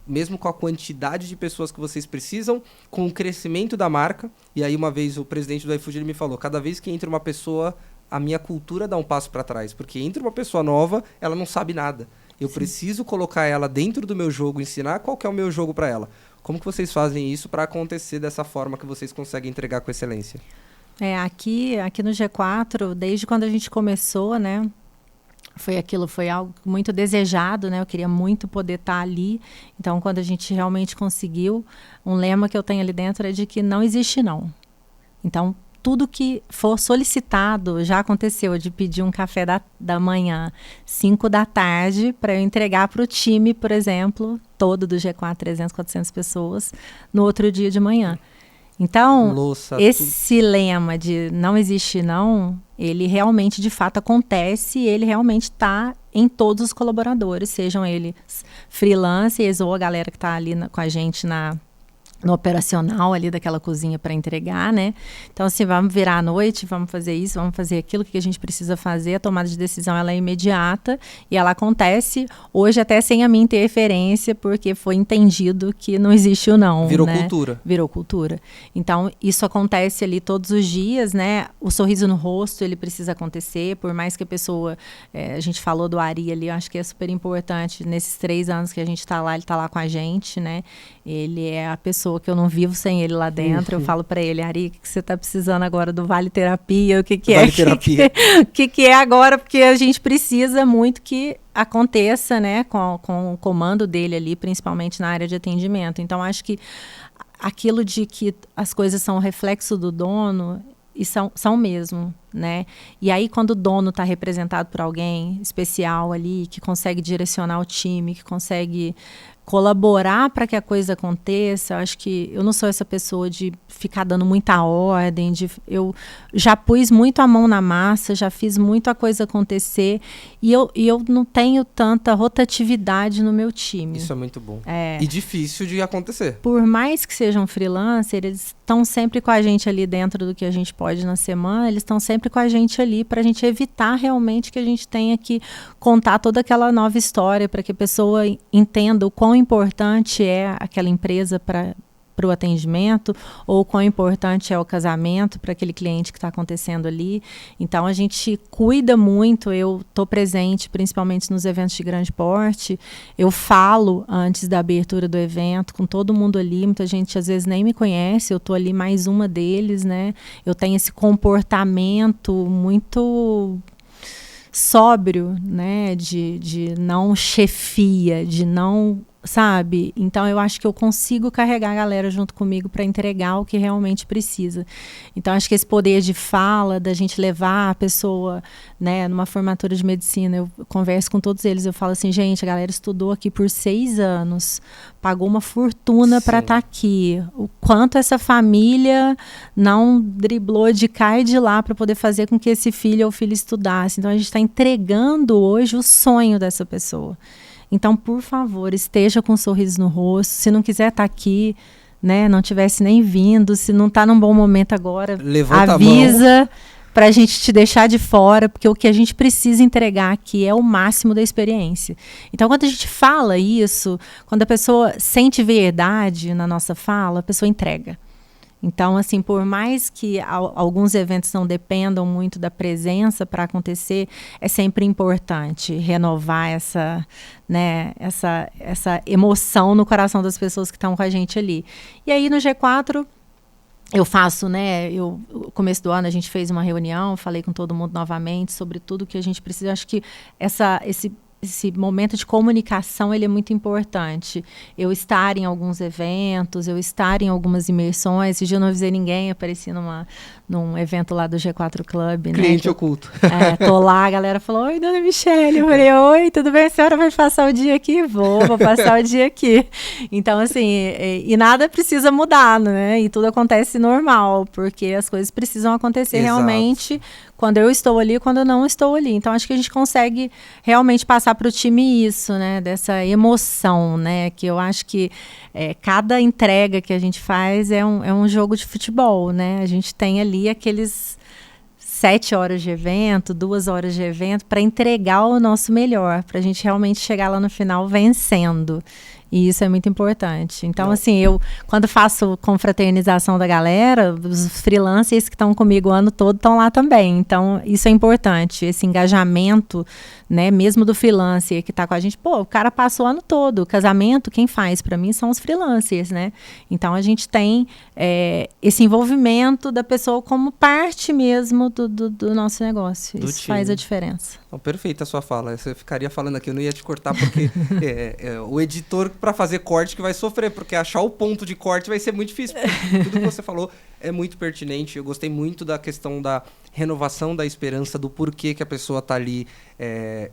S2: mesmo com a quantidade de pessoas que vocês precisam, com o crescimento da marca? E aí uma vez o presidente do iFood ele me falou, cada vez que entra uma pessoa, a minha cultura dá um passo para trás, porque entra uma pessoa nova, ela não sabe nada. Eu preciso colocar ela dentro do meu jogo, ensinar qual que é o meu jogo para ela. Como que vocês fazem isso para acontecer dessa forma que vocês conseguem entregar com excelência?
S1: Aqui no G4, desde quando a gente começou, né, foi algo muito desejado, né, eu queria muito poder estar ali, então quando a gente realmente conseguiu, um lema que eu tenho ali dentro é de que não existe não. Então, tudo que for solicitado, já aconteceu de pedir um café da manhã, 5 da tarde, para eu entregar para o time, por exemplo, todo do G4, 300, 400 pessoas, no outro dia de manhã. Então, esse lema de não existe não, ele realmente de fato acontece e ele realmente está em todos os colaboradores, sejam eles freelancers ou a galera que está ali com a gente no operacional ali daquela cozinha para entregar, né? Então, assim, vamos virar à noite, vamos fazer isso, vamos fazer aquilo, o que a gente precisa fazer. A tomada de decisão, ela é imediata e ela acontece hoje até sem a minha interferência, porque foi entendido que não existe o não,
S2: Virou
S1: né?
S2: cultura.
S1: Virou cultura. Então, isso acontece ali todos os dias, né? O sorriso no rosto, ele precisa acontecer, por mais que a pessoa... a gente falou do Ari ali, eu acho que é super importante. Nesses 3 anos que a gente está lá, ele está lá com a gente, né? Ele é a pessoa que eu não vivo sem ele lá dentro. Eu falo para ele, Ari, o que você está precisando agora do Vale Terapia? O que é?
S2: Vale Terapia.
S1: O que é agora? Porque a gente precisa muito que aconteça, né, com o comando dele ali, principalmente na área de atendimento. Então, acho que aquilo de que as coisas são reflexo do dono, e são mesmo, né? E aí, quando o dono está representado por alguém especial ali, que consegue direcionar o time, que consegue colaborar para que a coisa aconteça, eu acho que eu não sou essa pessoa de ficar dando muita ordem, eu já pus muito a mão na massa, já fiz muito a coisa acontecer e eu não tenho tanta rotatividade no meu time.
S2: Isso é muito bom. E difícil de acontecer.
S1: Por mais que sejam freelancers, eles estão sempre com a gente ali dentro do que a gente pode na semana, eles estão sempre com a gente ali para a gente evitar realmente que a gente tenha que contar toda aquela nova história para que a pessoa entenda o quão importante é aquela empresa para para o atendimento, ou quão importante é o casamento para aquele cliente que está acontecendo ali. Então, a gente cuida muito, eu estou presente, principalmente nos eventos de grande porte, eu falo antes da abertura do evento, com todo mundo ali, muita gente às vezes nem me conhece, eu estou ali mais uma deles, né? Eu tenho esse comportamento muito sóbrio, né, de não chefia, de não, sabe? Então eu acho que eu consigo carregar a galera junto comigo para entregar o que realmente precisa. Então acho que esse poder de fala, da gente levar a pessoa, né, numa formatura de medicina, eu converso com todos eles, eu falo assim, gente, a galera estudou aqui por 6 anos, pagou uma fortuna para estar aqui. O quanto essa família não driblou de cá e de lá para poder fazer com que esse filho ou filha estudasse. Então a gente está entregando hoje o sonho dessa pessoa. Então, por favor, esteja com um sorriso no rosto. Se não quiser estar aqui, né, não tivesse nem vindo, se não está num bom momento agora,
S2: levanta
S1: avisa para a gente te deixar de fora, porque o que a gente precisa entregar aqui é o máximo da experiência. Então, quando a gente fala isso, quando a pessoa sente verdade na nossa fala, a pessoa entrega. Então, assim, por mais que alguns eventos não dependam muito da presença para acontecer, é sempre importante renovar essa, né, essa emoção no coração das pessoas que estão com a gente ali. E aí, no G4, eu faço, né, no começo do ano a gente fez uma reunião, falei com todo mundo novamente sobre tudo que a gente precisa. Acho que esse momento de comunicação, ele é muito importante. Eu estar em alguns eventos, eu estar em algumas imersões. Esse dia eu não avisei ninguém, apareci num evento lá do G4 Club.
S2: Cliente,
S1: né,
S2: oculto.
S1: Tô lá, a galera falou, oi, dona Michele. Eu falei, oi, tudo bem? A senhora vai passar o dia aqui? Vou passar o dia aqui. Então, assim, e nada precisa mudar, né? E tudo acontece normal, porque as coisas precisam acontecer realmente quando eu estou ali e quando eu não estou ali. Então, acho que a gente consegue realmente passar para o time isso, né? Dessa emoção, né? Que eu acho que cada entrega que a gente faz é um jogo de futebol, né? A gente tem ali aqueles 7 horas de evento, 2 horas de evento, para entregar o nosso melhor, para a gente realmente chegar lá no final vencendo. E isso é muito importante. Então, assim, eu, quando faço confraternização da galera, os freelancers que estão comigo o ano todo estão lá também. Então, isso é importante, esse engajamento, né, mesmo do freelancer que está com a gente. Pô, o cara passou o ano todo. O casamento, quem faz para mim são os freelancers, né? Então, a gente tem esse envolvimento da pessoa como parte mesmo do nosso negócio. Isso faz a diferença.
S2: Não, perfeita a sua fala. Você ficaria falando aqui, eu não ia te cortar, porque o editor, para fazer corte, que vai sofrer, porque achar o ponto de corte vai ser muito difícil. Tudo que você falou é muito pertinente. Eu gostei muito da questão da renovação da esperança, do porquê que a pessoa está ali,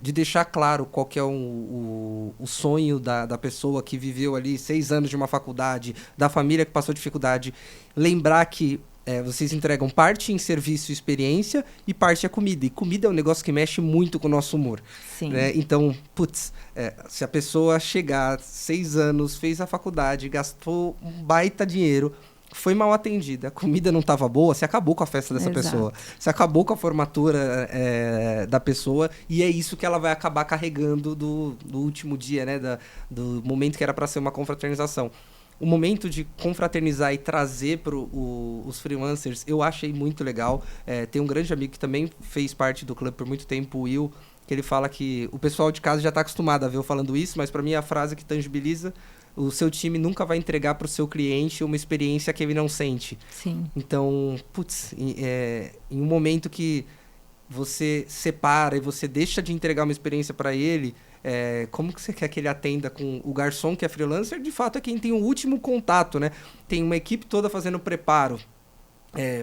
S2: de deixar claro qual que é o sonho da pessoa que viveu ali 6 anos de uma faculdade, da família que passou dificuldade. Lembrar que vocês entregam parte em serviço e experiência e parte é comida. E comida é um negócio que mexe muito com o nosso humor.
S1: Sim.
S2: Né? Então, se a pessoa chegar 6 anos, fez a faculdade, gastou um baita dinheiro, foi mal atendida, a comida não estava boa, você acabou com a festa dessa pessoa. Você acabou com a formatura da pessoa, e é isso que ela vai acabar carregando do último dia, né? Do momento que era para ser uma confraternização. O momento de confraternizar e trazer para os freelancers, eu achei muito legal. Tem um grande amigo que também fez parte do clube por muito tempo, o Will, que ele fala que o pessoal de casa já está acostumado a ver eu falando isso, mas para mim é a frase que tangibiliza: o seu time nunca vai entregar para o seu cliente uma experiência que ele não sente.
S1: Sim.
S2: Então, em um momento que você separa e você deixa de entregar uma experiência para ele, como que você quer que ele atenda com o garçom, que é freelancer? De fato é quem tem o último contato, né? Tem uma equipe toda fazendo preparo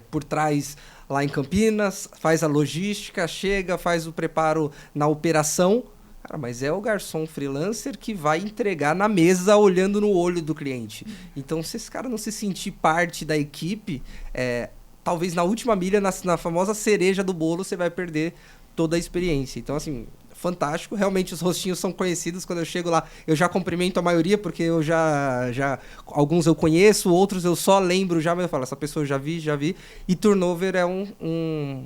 S2: por trás lá em Campinas, faz a logística, chega, faz o preparo na operação. Cara, mas é o garçom freelancer que vai entregar na mesa olhando no olho do cliente. Então, se esse cara não se sentir parte da equipe, talvez na última milha, na famosa cereja do bolo, você vai perder toda a experiência. Então, assim, fantástico. Realmente os rostinhos são conhecidos. Quando eu chego lá, eu já cumprimento a maioria, porque eu já alguns eu conheço, outros eu só lembro já, mas eu falo, essa pessoa eu já vi. E turnover é um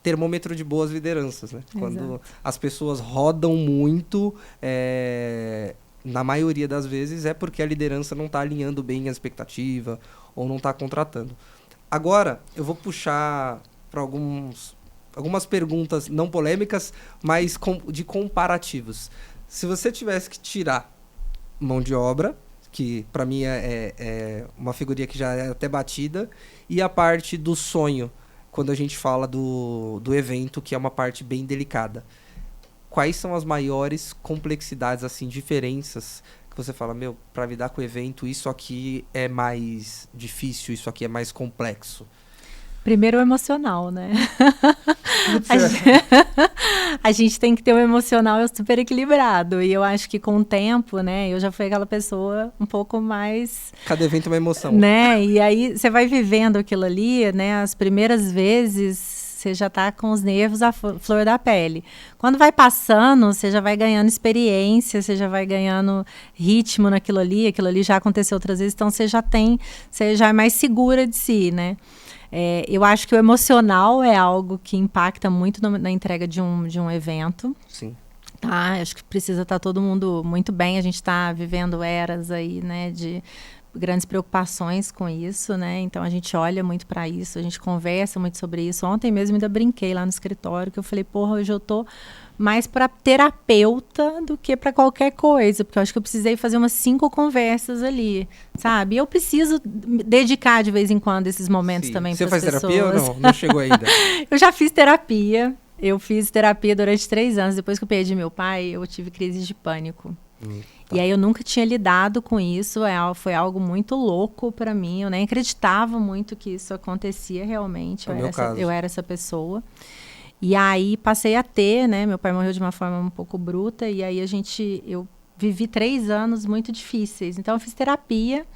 S2: termômetro de boas lideranças, né? Quando as pessoas rodam muito, na maioria das vezes é porque a liderança não está alinhando bem a expectativa ou não está contratando. Agora, eu vou puxar para algumas perguntas não polêmicas, mas de comparativos. Se você tivesse que tirar mão de obra, que para mim é uma figurinha que já é até batida, e a parte do sonho, quando a gente fala do evento, que é uma parte bem delicada. Quais são as maiores complexidades, assim, diferenças que você fala, para lidar com o evento, isso aqui é mais difícil, isso aqui é mais complexo?
S1: Primeiro o emocional, né? A gente tem que ter um emocional super equilibrado. E eu acho que com o tempo, né? Eu já fui aquela pessoa um pouco mais...
S2: Cada evento é uma emoção.
S1: Né? E aí você vai vivendo aquilo ali, né? As primeiras vezes você já tá com os nervos à flor da pele. Quando vai passando, você já vai ganhando experiência, você já vai ganhando ritmo naquilo ali. Aquilo ali já aconteceu outras vezes, então você já é mais segura de si, né? Eu acho que o emocional é algo que impacta muito na entrega de um evento.
S2: Sim.
S1: Tá? Acho que precisa estar todo mundo muito bem. A gente está vivendo eras aí, né, de grandes preocupações com isso, né? Então a gente olha muito para isso, a gente conversa muito sobre isso. Ontem mesmo ainda brinquei lá no escritório, que eu falei, porra, hoje eu tô mais para terapeuta do que para qualquer coisa, porque eu acho que eu precisei fazer umas 5 conversas ali, sabe? Eu preciso dedicar de vez em quando esses momentos. Sim. Também para as pessoas.
S2: Você faz terapia ou não? Não chegou ainda?
S1: Eu já fiz terapia. Eu fiz terapia durante 3 anos. Depois que eu perdi meu pai, eu tive crises de pânico. Tá. E aí eu nunca tinha lidado com isso. Foi algo muito louco para mim. Eu nem acreditava muito que isso acontecia realmente. Eu era essa pessoa. E aí passei a ter, né? Meu pai morreu de uma forma um pouco bruta. E aí eu vivi 3 anos muito difíceis. Então eu fiz terapia.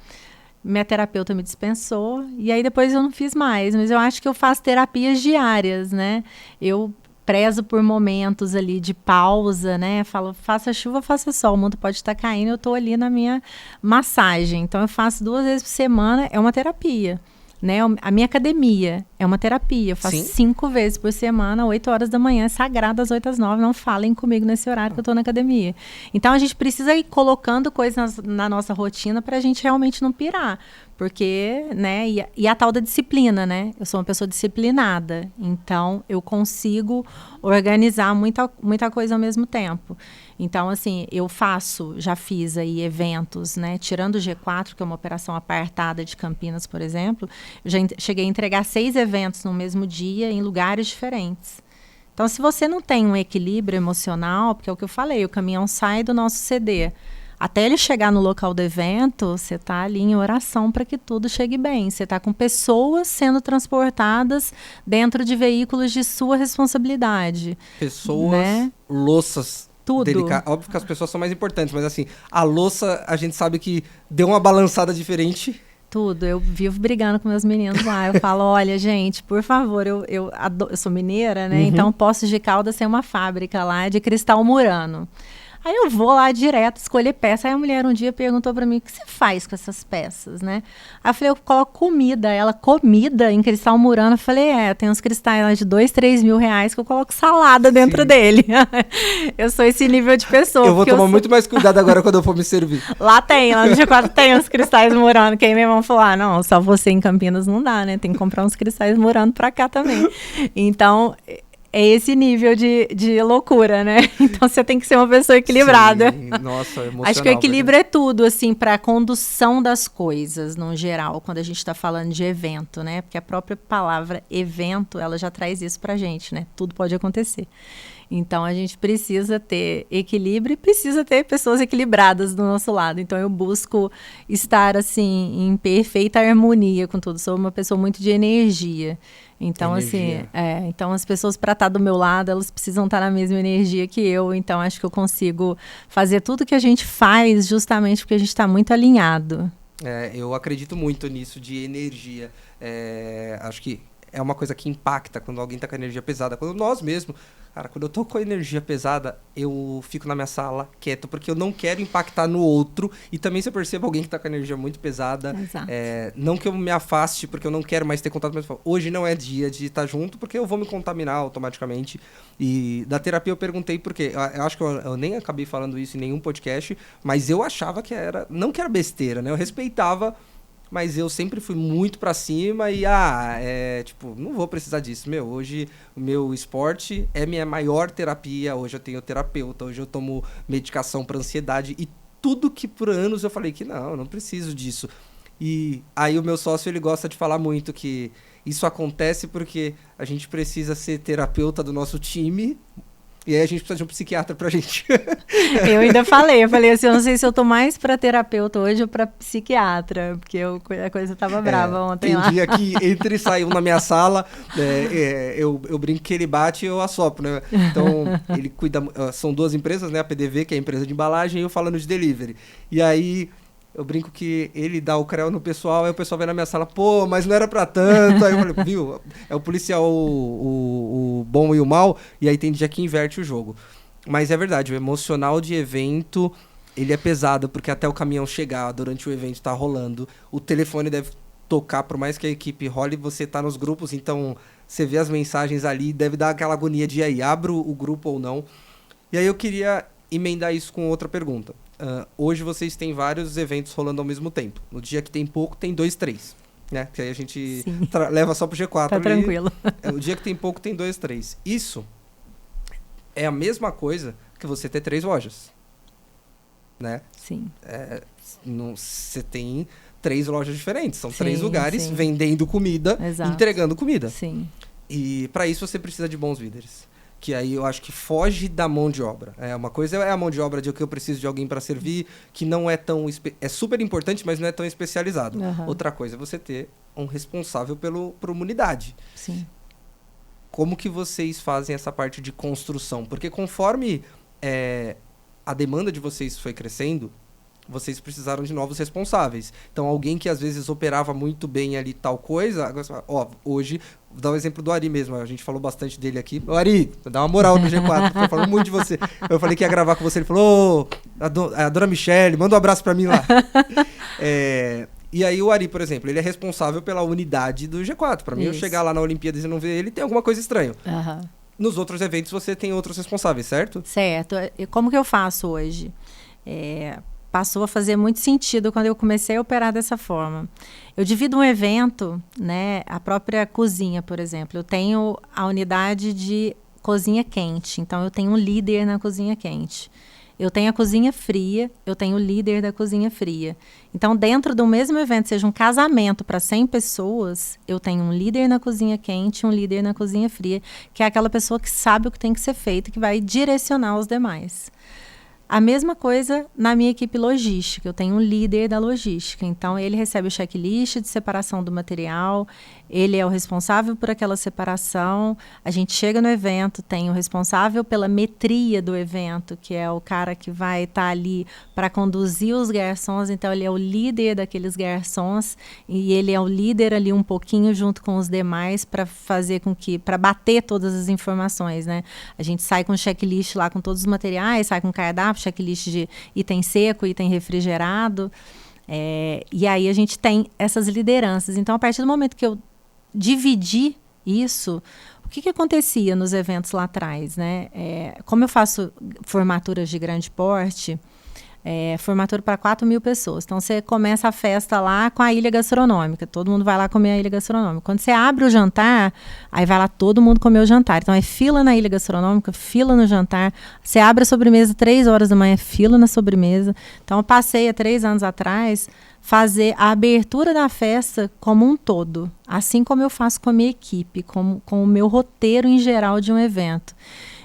S1: Minha terapeuta me dispensou. E aí depois eu não fiz mais. Mas eu acho que eu faço terapias diárias, né? Eu prezo por momentos ali de pausa, né? Falo, faça chuva, faça sol, o mundo pode estar caindo, eu estou ali na minha massagem. Então eu faço 2 vezes por semana, é uma terapia. Né? A minha academia é uma terapia. Eu faço 5 vezes por semana, 8 horas da manhã, é sagrado, às 8 às 9. Não falem comigo nesse horário que eu estou na academia. Então, a gente precisa ir colocando coisas na nossa rotina para a gente realmente não pirar. Porque, né? E a tal da disciplina, né? Eu sou uma pessoa disciplinada. Então, eu consigo organizar muita coisa ao mesmo tempo. Então, assim, já fiz aí eventos, né? Tirando o G4, que é uma operação apartada de Campinas, por exemplo, eu já cheguei a entregar 6 eventos no mesmo dia em lugares diferentes. Então, se você não tem um equilíbrio emocional, porque é o que eu falei, o caminhão sai do nosso CD. Até ele chegar no local do evento, você está ali em oração para que tudo chegue bem. Você está com pessoas sendo transportadas dentro de veículos de sua responsabilidade.
S2: Pessoas,
S1: né?
S2: Louças.
S1: Tudo.
S2: Óbvio que as pessoas são mais importantes, mas assim, a louça a gente sabe que deu uma balançada diferente.
S1: Tudo. Eu vivo brigando com meus meninos lá. Eu falo, olha, gente, por favor, eu sou mineira, né? Então, Poços de Caldas tem uma fábrica lá de cristal murano. Aí eu vou lá direto escolher peça. Aí a mulher um dia perguntou pra mim, o que você faz com essas peças, né? Aí eu falei, eu coloco comida. Ela, comida em cristal murano? Eu falei, tem uns cristais lá de 2, 3 mil reais que eu coloco salada dentro dele. Eu sou esse nível de pessoa.
S2: Eu vou tomar muito mais cuidado agora quando eu for me servir.
S1: Lá no G4 tem uns cristais murano. Que aí minha irmã falou, não, só você em Campinas não dá, né? Tem que comprar uns cristais murano pra cá também. Então... é esse nível de loucura, né? Então você tem que ser uma pessoa equilibrada.
S2: Sim, nossa, emocional.
S1: Acho que o equilíbrio é tudo, assim, para a condução das coisas, no geral, quando a gente está falando de evento, né? Porque a própria palavra evento, ela já traz isso pra gente, né? Tudo pode acontecer. Então, a gente precisa ter equilíbrio e precisa ter pessoas equilibradas do nosso lado. Então, eu busco estar, assim, em perfeita harmonia com tudo. Sou uma pessoa muito de energia. Então, assim, então as pessoas para estar do meu lado, elas precisam estar na mesma energia que eu. Então, acho que eu consigo fazer tudo que a gente faz justamente porque a gente está muito alinhado.
S2: Eu acredito muito nisso de energia. Acho que é uma coisa que impacta quando alguém tá com a energia pesada. Quando nós mesmos, cara, quando eu tô com a energia pesada, eu fico na minha sala quieto, porque eu não quero impactar no outro. E também se eu percebo alguém que tá com a energia muito pesada, não que eu me afaste, porque eu não quero mais ter contato, mas hoje não é dia de estar junto, porque eu vou me contaminar automaticamente. E da terapia eu perguntei por quê. Eu acho que eu nem acabei falando isso em nenhum podcast, mas eu achava que era, não que era besteira, né? Eu respeitava, mas eu sempre fui muito pra cima e, tipo, não vou precisar disso. Hoje o meu esporte é minha maior terapia. Hoje eu tenho terapeuta, hoje eu tomo medicação pra ansiedade. E tudo que por anos eu falei que não preciso disso. E aí o meu sócio, ele gosta de falar muito que isso acontece porque a gente precisa ser terapeuta do nosso time. E aí a gente precisa de um psiquiatra pra gente.
S1: Eu ainda falei assim, eu não sei se eu tô mais pra terapeuta hoje ou pra psiquiatra, porque a coisa tava brava ontem lá.
S2: Tem dia que entra e sai na minha sala, eu brinco que ele bate e eu assopro, né? Então, ele cuida, são 2 empresas, né? A PDV, que é a empresa de embalagem, e eu falando de delivery. E aí, eu brinco que ele dá o creu no pessoal, aí o pessoal vem na minha sala, pô, mas não era pra tanto. Aí eu falei, viu, é o policial, o bom e o mal, e aí tem dia que inverte o jogo. Mas é verdade, o emocional de evento, ele é pesado, porque até o caminhão chegar, durante o evento tá rolando, o telefone deve tocar, por mais que a equipe role, você tá nos grupos, então você vê as mensagens ali, deve dar aquela agonia de aí, abro o grupo ou não. E aí eu queria emendar isso com outra pergunta. Hoje vocês têm vários eventos rolando ao mesmo tempo. No dia que tem pouco, tem 2, 3. Né? Que aí a gente leva só pro G4.
S1: Tá ali. Tranquilo.
S2: O dia que tem pouco, tem 2, 3. Isso é a mesma coisa que você ter 3 lojas. Né?
S1: Sim.
S2: Você tem 3 lojas diferentes. São 3 lugares vendendo comida, entregando comida.
S1: Sim.
S2: E para isso você precisa de bons líderes. Que aí eu acho que foge da mão de obra. Uma coisa é a mão de obra de que eu preciso de alguém para servir, que não é tão... É super importante, mas não é tão especializado. Outra coisa é você ter um responsável por uma unidade.
S1: Sim.
S2: Como que vocês fazem essa parte de construção? Porque conforme a demanda de vocês foi crescendo, vocês precisaram de novos responsáveis. Então, alguém que às vezes operava muito bem ali tal coisa, agora, hoje, vou dar o exemplo do Ari mesmo, a gente falou bastante dele aqui. Ô, Ari, dá uma moral no G4, tô falando muito de você. Eu falei que ia gravar com você, ele falou, a dona Michele, manda um abraço pra mim lá. E aí o Ari, por exemplo, ele é responsável pela unidade do G4. Pra mim, eu chegar lá na Olimpíadas e não ver ele, tem alguma coisa estranha. Nos outros eventos, você tem outros responsáveis, certo?
S1: Certo. Como que eu faço hoje? Passou a fazer muito sentido quando eu comecei a operar dessa forma. Eu divido um evento, né, a própria cozinha, por exemplo. Eu tenho a unidade de cozinha quente, então eu tenho um líder na cozinha quente. Eu tenho a cozinha fria, eu tenho o líder da cozinha fria. Então, dentro do mesmo evento, seja um casamento para 100 pessoas, eu tenho um líder na cozinha quente e um líder na cozinha fria, que é aquela pessoa que sabe o que tem que ser feito e que vai direcionar os demais. A mesma coisa na minha equipe logística. Eu tenho um líder da logística. Então, ele recebe o checklist de separação do material, ele é o responsável por aquela separação. A gente chega no evento, tem o responsável pela metria do evento, que é o cara que vai estar ali para conduzir os garçons. Então, ele é o líder daqueles garçons e ele é o líder ali um pouquinho junto com os demais para fazer com que, para bater todas as informações, né? A gente sai com o checklist lá com todos os materiais, sai com cardápio, checklist de item seco, item refrigerado, e aí a gente tem essas lideranças. Então, a partir do momento que eu dividi isso, o que acontecia nos eventos lá atrás, né? Como eu faço formaturas de grande porte, formatura para 4.000 pessoas. Então, você começa a festa lá com a ilha gastronômica. Todo mundo vai lá comer a ilha gastronômica. Quando você abre o jantar, aí vai lá todo mundo comer o jantar. Então, é fila na ilha gastronômica, fila no jantar. Você abre a sobremesa 3 horas da manhã, fila na sobremesa. Então, eu passei há 3 anos atrás fazer a abertura da festa como um todo. Assim como eu faço com a minha equipe, com o meu roteiro em geral de um evento.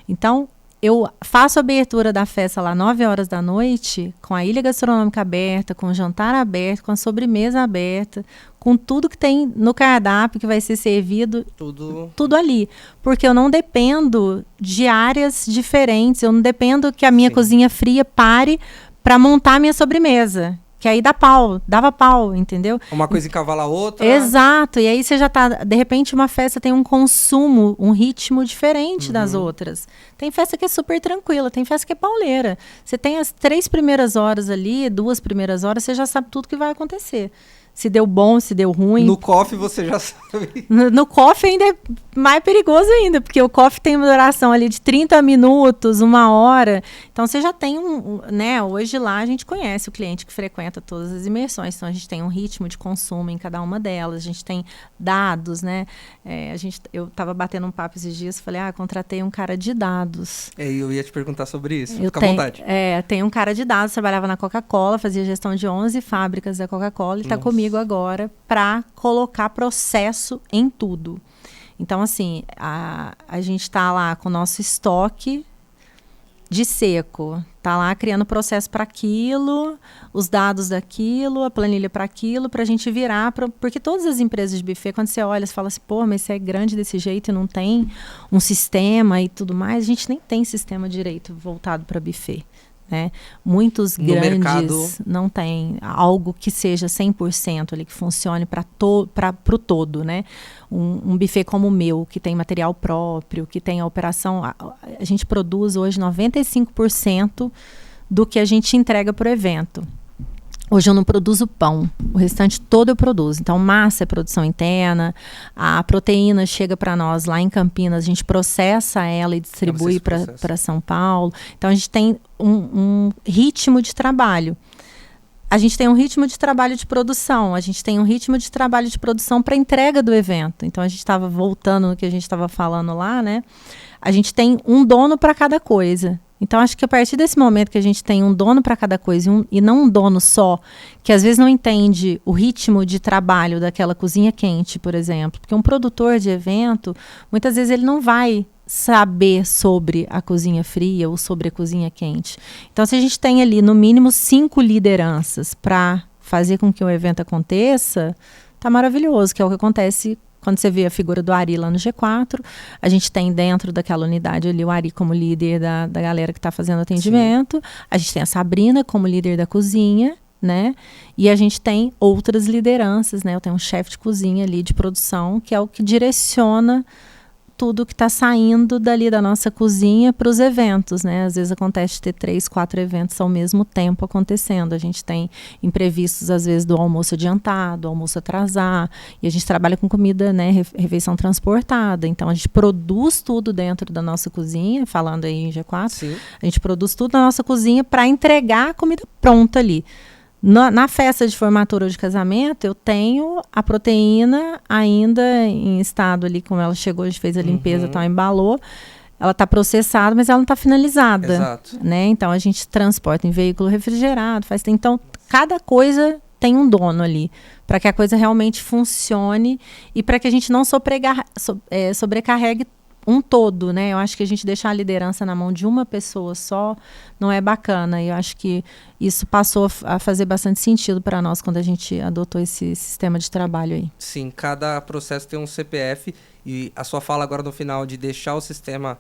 S1: Então, eu faço a abertura da festa lá 9 horas da noite, com a ilha gastronômica aberta, com o jantar aberto, com a sobremesa aberta, com tudo que tem no cardápio que vai ser servido, tudo ali. Porque eu não dependo de áreas diferentes, eu não dependo que a minha cozinha fria pare para montar a minha sobremesa. Que aí dava pau, entendeu?
S2: Uma coisa encavala a outra.
S1: Exato, e aí você já tá, de repente uma festa tem um consumo, um ritmo diferente das outras. Tem festa que é super tranquila, tem festa que é pauleira. Você tem as 3 primeiras horas ali, 2 primeiras horas, você já sabe tudo que vai acontecer. Se deu bom, se deu ruim.
S2: No coffee você já sabe.
S1: No coffee ainda é mais perigoso ainda, porque o coffee tem uma duração ali de 30 minutos, 1 hora. Então você já tem né? Hoje lá a gente conhece o cliente que frequenta todas as imersões. Então a gente tem um ritmo de consumo em cada uma delas. A gente tem dados, né? Eu estava batendo um papo esses dias, falei, contratei um cara de dados.
S2: Eu ia te perguntar sobre isso, fica à vontade.
S1: Tem um cara de dados, trabalhava na Coca-Cola, fazia gestão de 11 fábricas da Coca-Cola e está comigo agora para colocar processo em tudo. Então, assim, a gente está lá com o nosso estoque de seco, está lá criando processo para aquilo, os dados daquilo, a planilha para aquilo, para a gente virar, porque todas as empresas de buffet, quando você olha, você fala assim, pô, mas você é grande desse jeito e não tem um sistema e tudo mais, a gente nem tem sistema direito voltado para buffet. Né? Muitos
S2: no
S1: grandes
S2: mercado
S1: não tem algo que seja 100% ali, que funcione para o todo, né? Um buffet como o meu, que tem material próprio, que tem a operação, a gente produz hoje 95% do que a gente entrega para o evento. Hoje eu não produzo pão, o restante todo eu produzo. Então, massa é produção interna, a proteína chega para nós lá em Campinas, a gente processa ela e distribui para São Paulo. Então, a gente tem um ritmo de trabalho. A gente tem um ritmo de trabalho de produção, a gente tem um ritmo de trabalho de produção para entrega do evento. Então, a gente estava voltando no que a gente estava falando lá, né? A gente tem um dono para cada coisa. Então, acho que a partir desse momento que a gente tem um dono para cada coisa e não um dono só, que às vezes não entende o ritmo de trabalho daquela cozinha quente, por exemplo. Porque um produtor de evento, muitas vezes ele não vai saber sobre a cozinha fria ou sobre a cozinha quente. Então, se a gente tem ali, no mínimo, 5 lideranças para fazer com que o evento aconteça, tá maravilhoso, que é o que acontece quando você vê a figura do Ari lá no G4, a gente tem dentro daquela unidade ali o Ari como líder da galera que está fazendo atendimento, a gente tem a Sabrina como líder da cozinha, né? E a gente tem outras lideranças, né? Eu tenho um chefe de cozinha ali de produção, que é o que direciona tudo que está saindo dali da nossa cozinha para os eventos, né? Às vezes acontece de ter 3, 4 eventos ao mesmo tempo acontecendo. A gente tem imprevistos, às vezes, do almoço adiantado, almoço atrasar, e a gente trabalha com comida, né, refeição transportada. Então, a gente produz tudo dentro da nossa cozinha, falando aí em G4,
S2: Sim.
S1: A gente produz tudo na nossa cozinha para entregar a comida pronta ali. Na festa de formatura ou de casamento, eu tenho a proteína ainda em estado ali, como ela chegou, a gente fez a limpeza, tal, embalou. Ela está processada, mas ela não está finalizada.
S2: Exato.
S1: Né? Então, a gente transporta em veículo refrigerado. Então, cada coisa tem um dono ali, para que a coisa realmente funcione e para que a gente não sobrecarregue um todo, né? Eu acho que a gente deixar a liderança na mão de uma pessoa só não é bacana. E eu acho que isso passou a fazer bastante sentido para nós quando a gente adotou esse sistema de trabalho aí.
S2: Sim, cada processo tem um CPF e a sua fala agora no final de deixar o sistema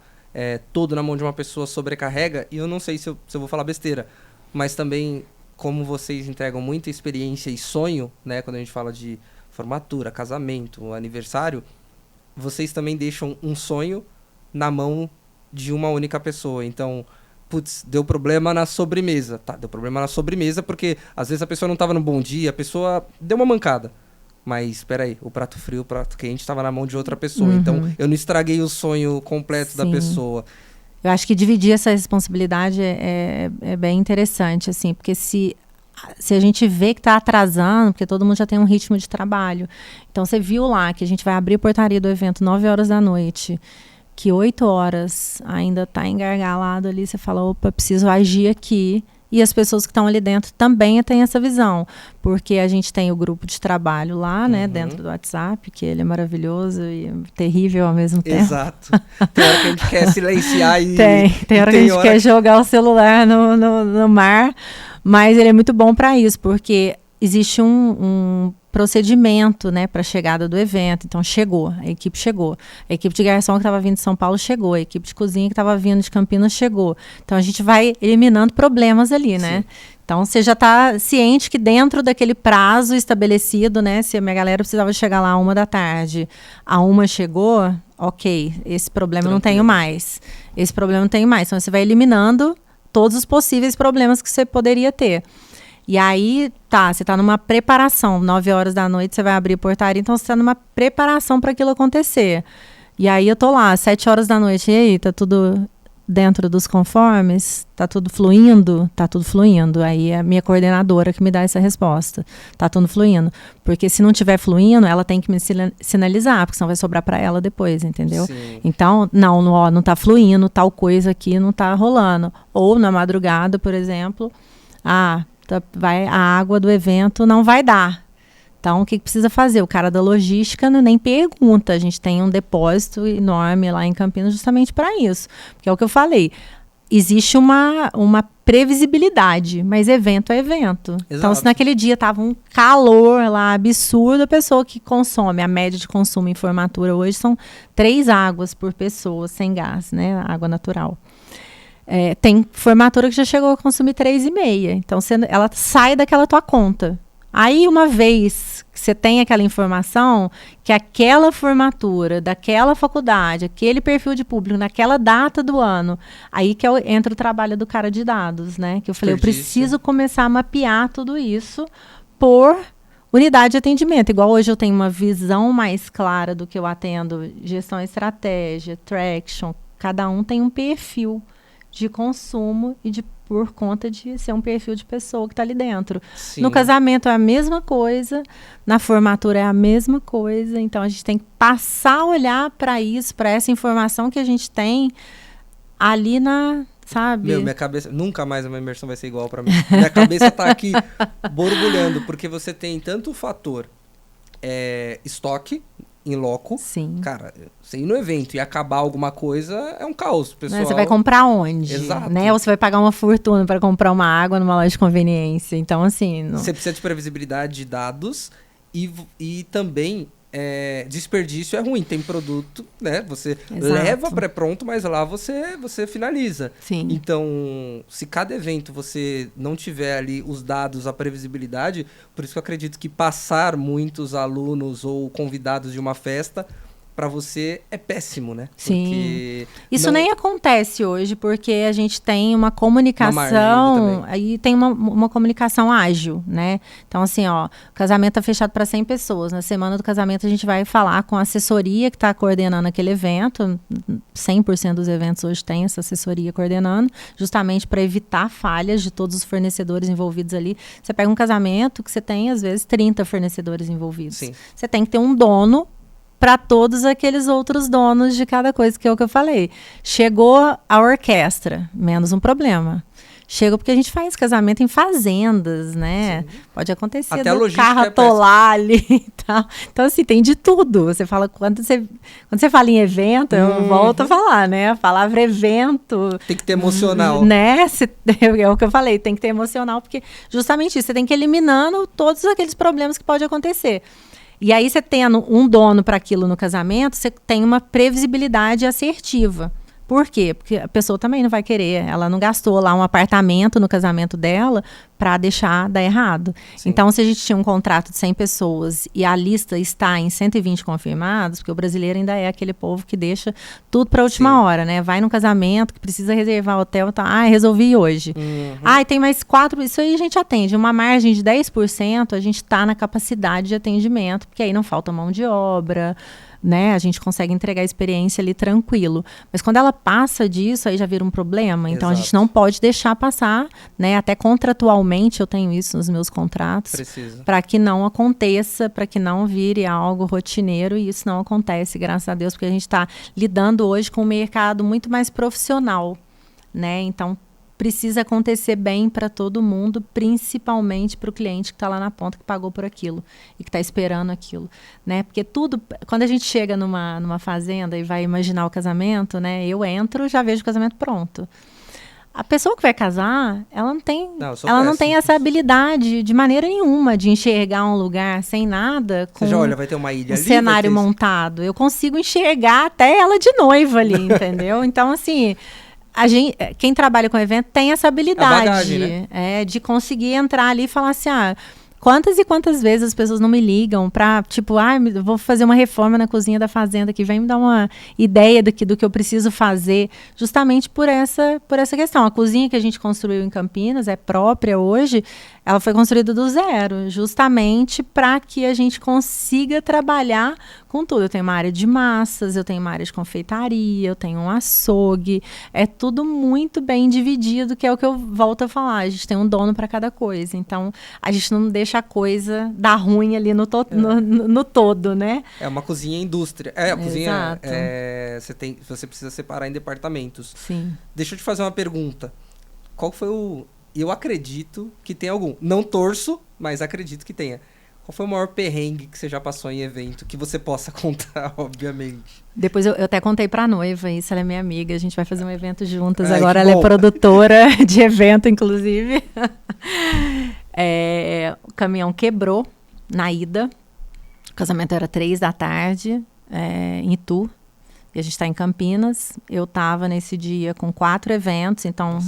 S2: todo na mão de uma pessoa sobrecarrega, e eu não sei se eu vou falar besteira, mas também como vocês entregam muita experiência e sonho, né? Quando a gente fala de formatura, casamento, aniversário, vocês também deixam um sonho na mão de uma única pessoa. Então, putz, deu problema na sobremesa. Tá, deu problema na sobremesa porque às vezes a pessoa não estava no bom dia, a pessoa deu uma mancada. Mas, espera aí, o prato frio, o prato quente estava na mão de outra pessoa. Então, eu não estraguei o sonho completo da pessoa.
S1: Eu acho que dividir essa responsabilidade é bem interessante, assim, porque se a gente vê que está atrasando, porque todo mundo já tem um ritmo de trabalho. Então, você viu lá que a gente vai abrir a portaria do evento 9 horas da noite, que 8 horas ainda está engargalado ali, você fala, opa, preciso agir aqui. E as pessoas que estão ali dentro também têm essa visão, porque a gente tem o grupo de trabalho lá, né, dentro do WhatsApp, que ele é maravilhoso e terrível ao mesmo tempo.
S2: Exato. Tem hora que a gente quer silenciar e...
S1: Tem hora que a gente quer jogar o celular no mar, mas ele é muito bom para isso, porque existe um procedimento, né, para a chegada do evento. Então, a equipe chegou. A equipe de garçom que estava vindo de São Paulo chegou. A equipe de cozinha que estava vindo de Campinas chegou. Então, a gente vai eliminando problemas ali, né? Então, você já está ciente que dentro daquele prazo estabelecido, né? Se a minha galera precisava chegar lá 1h, a 1 chegou, ok, esse problema eu não tenho mais. Esse problema não tenho mais. Então, você vai eliminando todos os possíveis problemas que você poderia ter. E aí, você está numa preparação. 9h você vai abrir a portaria, então você está numa preparação para aquilo acontecer. E aí, eu tô lá, 7h, e aí, tá tudo dentro dos conformes? Tá tudo fluindo? Tá tudo fluindo. Aí é a minha coordenadora que me dá essa resposta. Tá tudo fluindo. Porque se não tiver fluindo, ela tem que me sinalizar, porque senão vai sobrar para ela depois, entendeu?
S2: Sim.
S1: Então, não tá fluindo, tal coisa aqui não tá rolando. Ou na madrugada, por exemplo, a água do evento não vai dar. Então, o que precisa fazer? O cara da logística nem pergunta. A gente tem um depósito enorme lá em Campinas justamente para isso. Porque é o que eu falei. Existe uma previsibilidade, mas evento é evento.
S2: Exato.
S1: Então, se naquele dia estava um calor lá absurdo, a pessoa que consome, a média de consumo em formatura hoje são 3 águas por pessoa sem gás, né? Água natural. Tem formatura que já chegou a consumir 3,5. Então, ela sai daquela tua conta. Aí, uma vez que você tem aquela informação, que aquela formatura, daquela faculdade, aquele perfil de público, naquela data do ano, aí que entra o trabalho do cara de dados, né? Que eu falei, eu preciso começar a mapear tudo isso por unidade de atendimento. Igual hoje eu tenho uma visão mais clara do que eu atendo, gestão e estratégia, traction, cada um tem um perfil de consumo e por conta de ser um perfil de pessoa que está ali dentro. Sim. No casamento é a mesma coisa, na formatura é a mesma coisa, então a gente tem que passar a olhar para isso, para essa informação que a gente tem ali sabe?
S2: Minha cabeça, nunca mais uma imersão vai ser igual para mim. Minha cabeça tá aqui borbulhando, porque você tem tanto o fator estoque, em loco.
S1: Sim.
S2: Cara, você ir no evento e acabar alguma coisa é um caos, pessoal.
S1: Você vai comprar onde?
S2: Exato.
S1: Né? Ou você vai pagar uma fortuna para comprar uma água numa loja de conveniência. Então, assim...
S2: Você precisa de previsibilidade de dados e também desperdício é ruim. Tem produto, né? Você leva pré-pronto, mas lá você finaliza.
S1: Sim.
S2: Então, se cada evento você não tiver ali os dados, a previsibilidade, por isso que eu acredito que passar muitos alunos ou convidados de uma festa para você é péssimo, né?
S1: Sim.
S2: Porque
S1: isso nem acontece hoje, porque a gente tem uma comunicação, aí tem uma comunicação ágil, né? Então, assim, o casamento tá fechado para 100 pessoas. Na semana do casamento, a gente vai falar com a assessoria que está coordenando aquele evento. 100% dos eventos hoje tem essa assessoria coordenando, justamente para evitar falhas de todos os fornecedores envolvidos ali. Você pega um casamento que você tem, às vezes, 30 fornecedores envolvidos.
S2: Sim.
S1: Você tem que ter um dono para todos aqueles outros donos de cada coisa, que é o que eu falei. Chegou a orquestra, menos um problema. Chega porque a gente faz casamento em fazendas, né? Sim. Pode acontecer
S2: até
S1: do carro atolar ali e tal. Então, assim, tem de tudo. Você fala, quando você fala em evento, eu volto a falar, né? A palavra evento...
S2: Tem que ter emocional.
S1: Né? É o que eu falei, tem que ter emocional, porque justamente isso, você tem que ir eliminando todos aqueles problemas que podem acontecer. E aí, você tendo um dono para aquilo no casamento, você tem uma previsibilidade assertiva. Por quê? Porque a pessoa também não vai querer. Ela não gastou lá um apartamento no casamento dela para deixar dar errado. Sim. Então, se a gente tinha um contrato de 100 pessoas e a lista está em 120 confirmados, porque o brasileiro ainda é aquele povo que deixa tudo para a última hora, né? Vai num casamento que precisa reservar hotel, tá? Resolvi hoje.
S2: Uhum.
S1: Tem mais 4, isso aí a gente atende. Uma margem de 10%, a gente está na capacidade de atendimento, porque aí não falta mão de obra, né? A gente consegue entregar a experiência ali tranquilo. Mas quando ela passa disso, aí já vira um problema. Então,
S2: Exato.
S1: A gente não pode deixar passar, né? Até contratualmente eu tenho isso nos meus contratos. Para que não aconteça, para que não vire algo rotineiro. E isso não acontece, graças a Deus, porque a gente está lidando hoje com um mercado muito mais profissional, né? Então, precisa acontecer bem para todo mundo, principalmente para o cliente que está lá na ponta, que pagou por aquilo e que está esperando aquilo, né? Porque tudo, quando a gente chega numa fazenda e vai imaginar o casamento, né? Eu entro, já vejo o casamento pronto. A pessoa que vai casar, ela não tem essa habilidade de maneira nenhuma de enxergar um lugar sem nada. Com
S2: Você já olha, vai ter uma ilha ali,
S1: cenário montado. Eu consigo enxergar até ela de noiva ali, entendeu? Então, assim... quem trabalha com evento tem essa habilidade,
S2: bagagem, né?
S1: De conseguir entrar ali e falar assim, quantas e quantas vezes as pessoas não me ligam pra, tipo, eu vou fazer uma reforma na cozinha da fazenda aqui, vem me dar uma ideia do que eu preciso fazer, justamente por essa questão. A cozinha que a gente construiu em Campinas é própria hoje, ela foi construída do zero, justamente para que a gente consiga trabalhar com tudo. Eu tenho uma área de massas, eu tenho uma área de confeitaria, eu tenho um açougue, é tudo muito bem dividido, que é o que eu volto a falar, a gente tem um dono para cada coisa, então a gente não deixa a coisa dar ruim ali no todo, né?
S2: É uma cozinha indústria. A cozinha
S1: Exato.
S2: Você precisa separar em departamentos.
S1: Sim.
S2: Deixa eu te fazer uma pergunta. Qual foi eu acredito que tem algum. Não torço, mas acredito que tenha. Qual foi o maior perrengue que você já passou em evento? Que você possa contar, obviamente.
S1: Depois eu até contei pra noiva isso, ela é minha amiga, a gente vai fazer um evento juntas. Agora ela é produtora de evento, inclusive. O caminhão quebrou na ida. O casamento era 3h em Itu. E a gente está em Campinas. Eu estava nesse dia com 4 eventos, então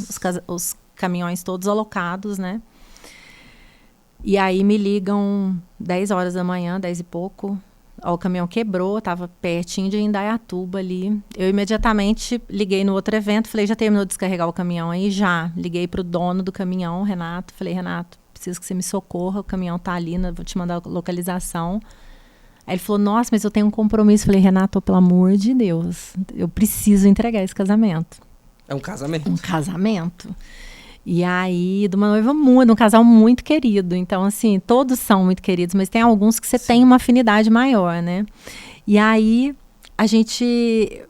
S1: os caminhões todos alocados, né? E aí me ligam 10 horas da manhã, 10 e pouco. O caminhão quebrou, estava pertinho de Indaiatuba ali. Eu imediatamente liguei no outro evento, falei, já terminou de descarregar o caminhão aí? Já. Liguei para o dono do caminhão, Renato. Falei, Renato, preciso que você me socorra, o caminhão está ali, vou te mandar a localização. Aí ele falou, nossa, mas eu tenho um compromisso. Falei, Renato, pelo amor de Deus, eu preciso entregar esse casamento.
S2: É um casamento?
S1: Um casamento. E aí, de uma noiva de um casal muito querido. Então, assim, todos são muito queridos, mas tem alguns que você tem uma afinidade maior, né? E aí,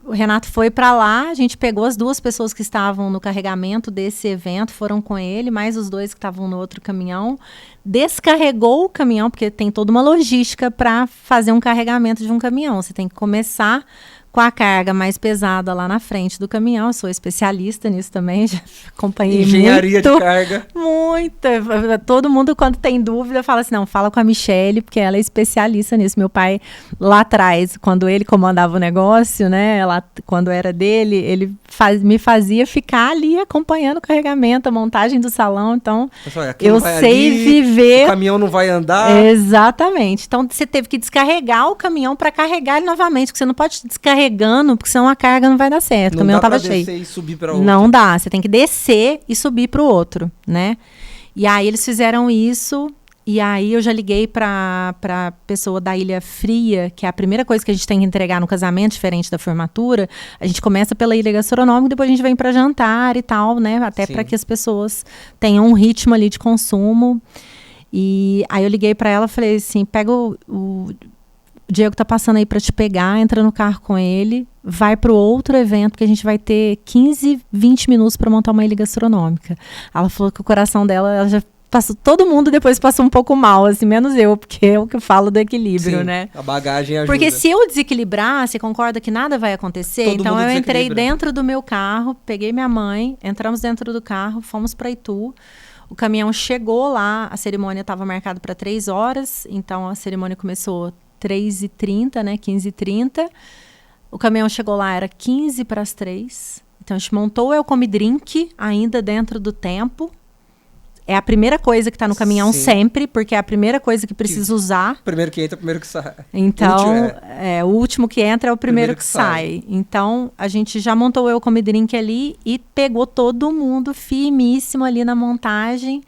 S1: o Renato foi para lá, a gente pegou as 2 pessoas que estavam no carregamento desse evento, foram com ele, mais os 2 que estavam no outro caminhão, descarregou o caminhão, porque tem toda uma logística para fazer um carregamento de um caminhão. Você tem que começar com a carga mais pesada lá na frente do caminhão. Eu sou especialista nisso também, já acompanhei
S2: engenharia de carga.
S1: Muita. Todo mundo, quando tem dúvida, fala assim, não, fala com a Michele, porque ela é especialista nisso. Meu pai, lá atrás, quando ele comandava o negócio, né, quando era dele, ele me fazia ficar ali acompanhando o carregamento, a montagem do salão. Então, eu sei viver...
S2: O caminhão não vai andar.
S1: Exatamente. Então, você teve que descarregar o caminhão para carregar ele novamente, porque você não pode descarregando, porque senão a carga não vai dar certo. O caminhão estava cheio.
S2: Descer e subir para outro.
S1: Não dá, você tem que descer e subir para o outro, né? E aí eles fizeram isso, e aí eu já liguei para a pessoa da Ilha Fria, que é a primeira coisa que a gente tem que entregar no casamento, diferente da formatura. A gente começa pela ilha gastronômica, depois a gente vem para jantar e tal, né? Até para que as pessoas tenham um ritmo ali de consumo. E aí eu liguei para ela, falei assim, pega o Diego tá passando aí para te pegar, entra no carro com ele, vai para o outro evento que a gente vai ter 15, 20 minutos para montar uma ilha gastronômica. Ela falou que o coração dela, ela já passou, todo mundo depois passou um pouco mal, assim, menos eu, porque é o que eu falo do equilíbrio, né?
S2: A bagagem ajuda.
S1: Porque se eu desequilibrar, você concorda que nada vai acontecer?
S2: Todo
S1: então eu entrei
S2: desequilibra.
S1: dentro do meu carro, peguei minha mãe, entramos dentro do carro, fomos para Itu. O caminhão chegou lá, a cerimônia estava marcada para 3 horas, então a cerimônia começou 3h30, né? 15h30. O caminhão chegou lá, era 15 para as 3. Então, a gente montou o Eu Come Drink ainda dentro do tempo. É a primeira coisa que está no caminhão sempre, porque é a primeira coisa que precisa usar.
S2: Primeiro que entra, primeiro que sai.
S1: Então, o último que entra é o primeiro que sai. Então, a gente já montou o Eu Come Drink ali e pegou todo mundo firmíssimo ali na montagem.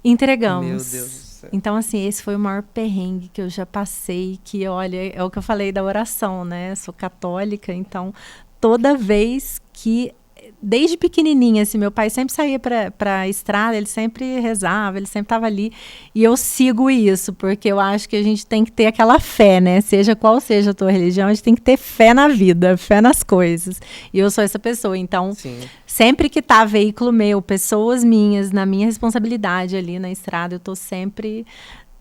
S1: Entregamos.
S2: Meu Deus.
S1: Então, assim, esse foi o maior perrengue que eu já passei, que, olha, é o que eu falei da oração, né? Sou católica, então, toda vez que, desde pequenininha, assim, meu pai sempre saía para a estrada, ele sempre rezava, ele sempre estava ali, e eu sigo isso, porque eu acho que a gente tem que ter aquela fé, né? Seja qual seja a tua religião, a gente tem que ter fé na vida, fé nas coisas. E eu sou essa pessoa, então...
S2: Sim.
S1: Sempre que tá veículo meu, pessoas minhas, na minha responsabilidade ali na estrada, eu tô sempre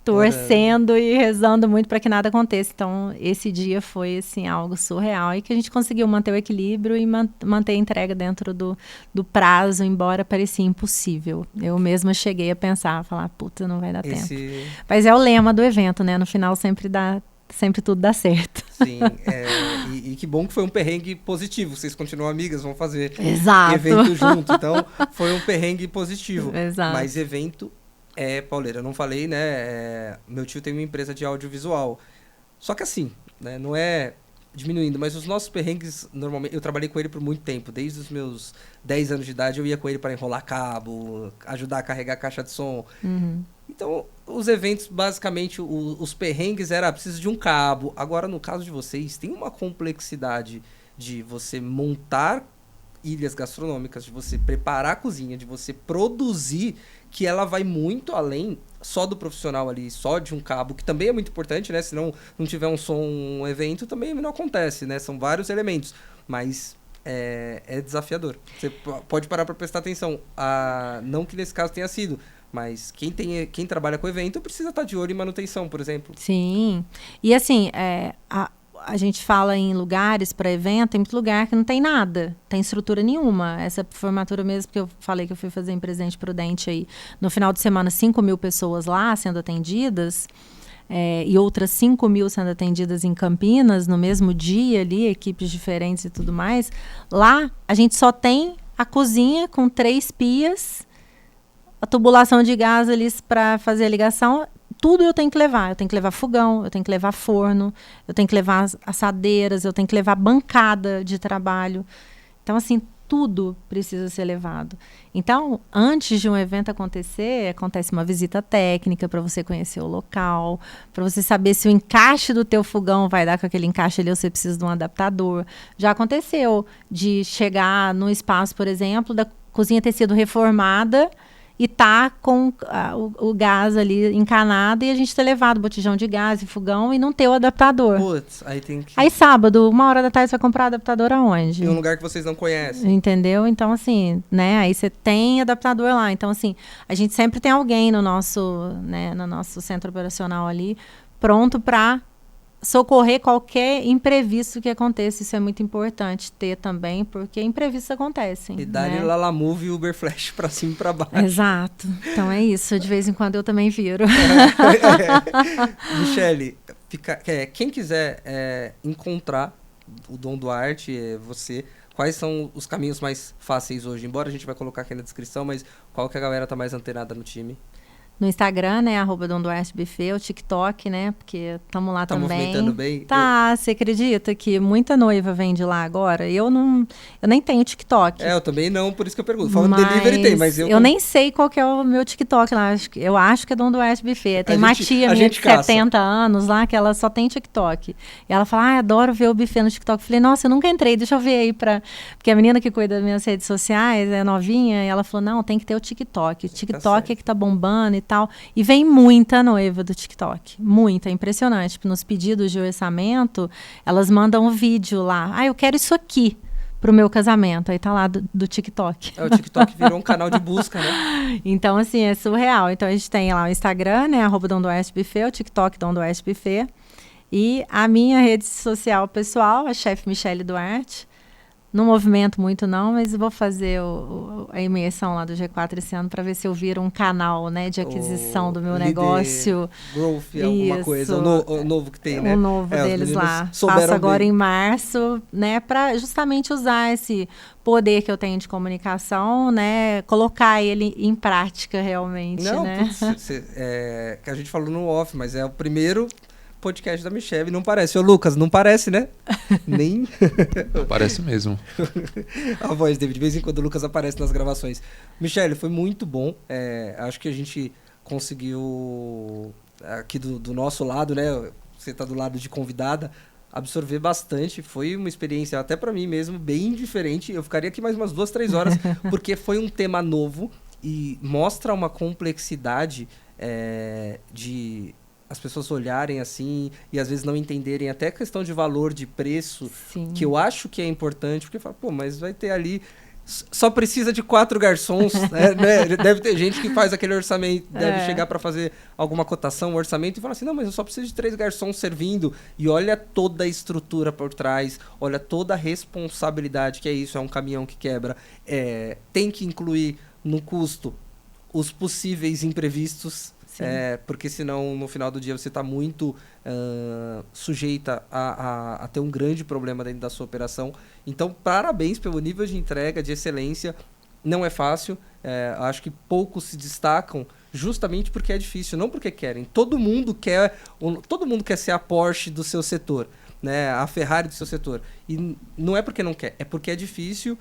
S1: torcendo e rezando muito para que nada aconteça. Então, esse dia foi, assim, algo surreal. E que a gente conseguiu manter o equilíbrio e manter a entrega dentro do prazo, embora parecia impossível. Eu mesma cheguei a pensar, falar, puta, não vai dar tempo. Mas é o lema do evento, né? No final sempre tudo dá certo.
S2: Sim, e que bom que foi um perrengue positivo. Vocês continuam amigas, vão fazer
S1: Exato.
S2: evento junto. Então, foi um perrengue positivo.
S1: Exato.
S2: Mas evento pauleira. Eu não falei, né? Meu tio tem uma empresa de audiovisual. Só que assim, né, não é diminuindo, mas os nossos perrengues, normalmente, eu trabalhei com ele por muito tempo. Desde os meus 10 anos de idade, eu ia com ele para enrolar cabo, ajudar a carregar a caixa de som.
S1: Uhum.
S2: Então, os eventos, basicamente, os perrengues era preciso de um cabo. Agora, no caso de vocês, tem uma complexidade de você montar ilhas gastronômicas, de você preparar a cozinha, de você produzir, que ela vai muito além só do profissional ali, só de um cabo, que também é muito importante, né? Se não tiver um som, um evento, também não acontece, né? São vários elementos, mas é desafiador. Você pode parar para prestar atenção. Não que nesse caso tenha sido, mas quem trabalha com evento precisa estar de olho em manutenção, por exemplo.
S1: Sim. E assim, a gente fala em lugares para evento, tem muito lugar que não tem nada, tem estrutura nenhuma. Essa formatura mesmo que eu falei que eu fui fazer em Presidente Prudente aí, no final de semana, 5.000 pessoas lá sendo atendidas, e outras 5.000 sendo atendidas em Campinas, no mesmo dia ali, equipes diferentes e tudo mais. Lá, a gente só tem a cozinha com 3 pias, a tubulação de gás ali para fazer a ligação, tudo eu tenho que levar. Eu tenho que levar fogão, eu tenho que levar forno, eu tenho que levar assadeiras, eu tenho que levar bancada de trabalho. Então, assim, tudo precisa ser levado. Então, antes de um evento acontecer, acontece uma visita técnica para você conhecer o local, para você saber se o encaixe do teu fogão vai dar com aquele encaixe ali ou você precisa de um adaptador. Já aconteceu de chegar no espaço, por exemplo, da cozinha ter sido reformada e tá com o gás ali encanado e a gente ter levado botijão de gás e fogão e não ter o adaptador.
S2: Putz, aí tem que...
S1: Aí sábado, 1h da tarde, você vai comprar adaptador aonde?
S2: Em um lugar que vocês não conhecem.
S1: Entendeu? Então, assim, né? Aí você tem adaptador lá. Então, assim, a gente sempre tem alguém no nosso centro operacional ali pronto para socorrer qualquer imprevisto que aconteça. Isso é muito importante ter também, porque imprevistos acontecem.
S2: E dá-lhe Lalamove e Uber Flash pra cima e pra baixo.
S1: Exato. Então é isso. De vez em quando eu também viro.
S2: Michele, quem quiser encontrar o Dom Duarte, você, quais são os caminhos mais fáceis hoje? Embora a gente vai colocar aqui na descrição, mas qual que a galera tá mais antenada no time?
S1: No Instagram, né, @DomDuarteBuffet, o TikTok, né, porque estamos lá também.
S2: Tá movimentando bem?
S1: Tá, você acredita que muita noiva vem de lá agora? Eu nem tenho TikTok.
S2: Eu também não, por isso que eu pergunto. Falando delivery tem, mas
S1: eu nem sei qual que é o meu TikTok lá. Eu acho que é Dom Duarte Buffet. Tem uma tia minha de 70 anos lá, que ela só tem TikTok. E ela fala, adoro ver o buffet no TikTok. Eu falei, nossa, eu nunca entrei, deixa eu ver aí porque a menina que cuida das minhas redes sociais é novinha, e ela falou, não, tem que ter o TikTok. O TikTok é que tá bombando e tal. E vem muita noiva do TikTok. Muita, é impressionante. Nos pedidos de orçamento, elas mandam um vídeo lá. Eu quero isso aqui pro meu casamento. Aí tá lá do TikTok.
S2: O TikTok virou um canal de busca, né?
S1: Então, assim, é surreal. Então, a gente tem lá o Instagram, né? @DomDuarteBuffet, o TikTok Dom Duarte Buffet. E a minha rede social pessoal, a chefe Michele Duarte. Não movimento muito não, mas vou fazer a imersão lá do G4 esse ano para ver se eu viro um canal, né, de aquisição do meu negócio.
S2: Growth, alguma coisa. O novo que tem, né?
S1: O novo deles lá. Faço agora em março, né, para justamente usar esse poder que eu tenho de comunicação, né, colocar ele em prática realmente, né?
S2: Que a gente falou no off, mas é o primeiro podcast da Michele, não parece. Ô, Lucas, não parece, né? Nem...
S3: Não parece mesmo.
S2: A voz dele, de vez em quando o Lucas aparece nas gravações. Michele, foi muito bom. Acho que a gente conseguiu, aqui do nosso lado, né? Você tá do lado de convidada, absorver bastante. Foi uma experiência, até para mim mesmo, bem diferente. Eu ficaria aqui mais umas 2-3 horas, porque foi um tema novo e mostra uma complexidade de as pessoas olharem assim e às vezes não entenderem até a questão de valor, de preço. Sim. Que eu acho que é importante, porque fala, mas vai ter ali, só precisa de 4 garçons, né? Deve ter gente que faz aquele orçamento, deve chegar para fazer alguma cotação, um orçamento e fala assim, não, mas eu só preciso de 3 garçons servindo. E olha toda a estrutura por trás, olha toda a responsabilidade que é isso, é um caminhão que quebra. Tem que incluir no custo os possíveis imprevistos. porque senão no final do dia você está muito sujeita a ter um grande problema dentro da sua operação. Então, parabéns pelo nível de entrega, de excelência. Não é fácil, acho que poucos se destacam justamente porque é difícil, não porque querem. Todo mundo quer ser a Porsche do seu setor, né? A Ferrari do seu setor. E não é porque não quer, é porque é difícil.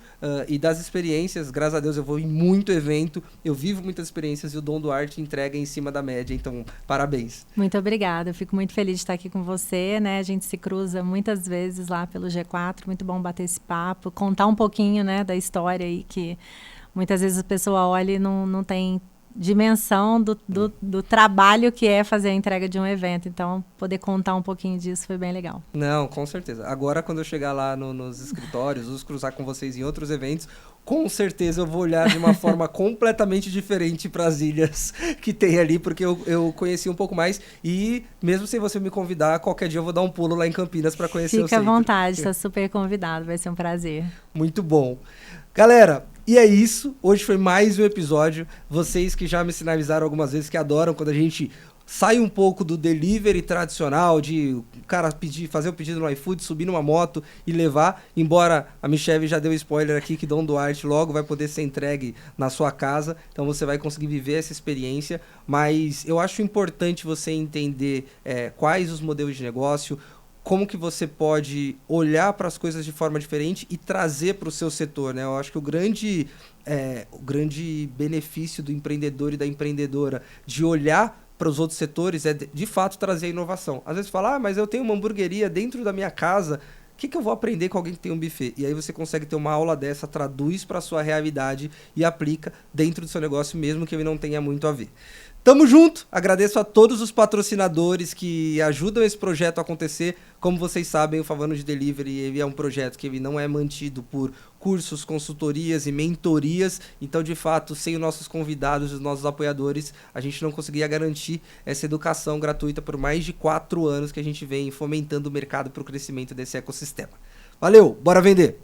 S2: E das experiências, graças a Deus, eu vou em muito evento, eu vivo muitas experiências e o Dom Duarte entrega em cima da média. Então, parabéns.
S1: Muito obrigada, eu fico muito feliz de estar aqui com você, né? A gente se cruza muitas vezes lá pelo G4, muito bom bater esse papo, contar um pouquinho, né, da história aí, que muitas vezes a pessoa olha e não tem dimensão do trabalho que é fazer a entrega de um evento. Então, poder contar um pouquinho disso foi bem legal.
S2: Não, com certeza. Agora, quando eu chegar lá nos escritórios, os cruzar com vocês em outros eventos, com certeza eu vou olhar de uma forma completamente diferente para as ilhas que tem ali, porque eu conheci um pouco mais. E mesmo sem você me convidar, qualquer dia eu vou dar um pulo lá em Campinas para conhecer o centro.
S1: Fica à vontade, está super convidado, vai ser um prazer.
S2: Muito bom. Galera, e é isso. Hoje foi mais um episódio. Vocês que já me sinalizaram algumas vezes que adoram quando a gente sai um pouco do delivery tradicional, de o cara fazer o pedido no iFood, subir numa moto e levar. Embora a Michelle já deu spoiler aqui que Dom Duarte logo vai poder ser entregue na sua casa. Então você vai conseguir viver essa experiência. Mas eu acho importante você entender quais os modelos de negócio, como que você pode olhar para as coisas de forma diferente e trazer para o seu setor, né? Eu acho que o grande benefício do empreendedor e da empreendedora de olhar para os outros setores é, de fato, trazer a inovação. Às vezes fala, mas eu tenho uma hamburgueria dentro da minha casa, o que eu vou aprender com alguém que tem um buffet? E aí você consegue ter uma aula dessa, traduz para a sua realidade e aplica dentro do seu negócio, mesmo que ele não tenha muito a ver. Tamo junto, agradeço a todos os patrocinadores que ajudam esse projeto a acontecer. Como vocês sabem, o Falando de Delivery ele é um projeto que ele não é mantido por cursos, consultorias e mentorias. Então, de fato, sem os nossos convidados, os nossos apoiadores, a gente não conseguiria garantir essa educação gratuita por mais de 4 anos que a gente vem fomentando o mercado para o crescimento desse ecossistema. Valeu, bora vender!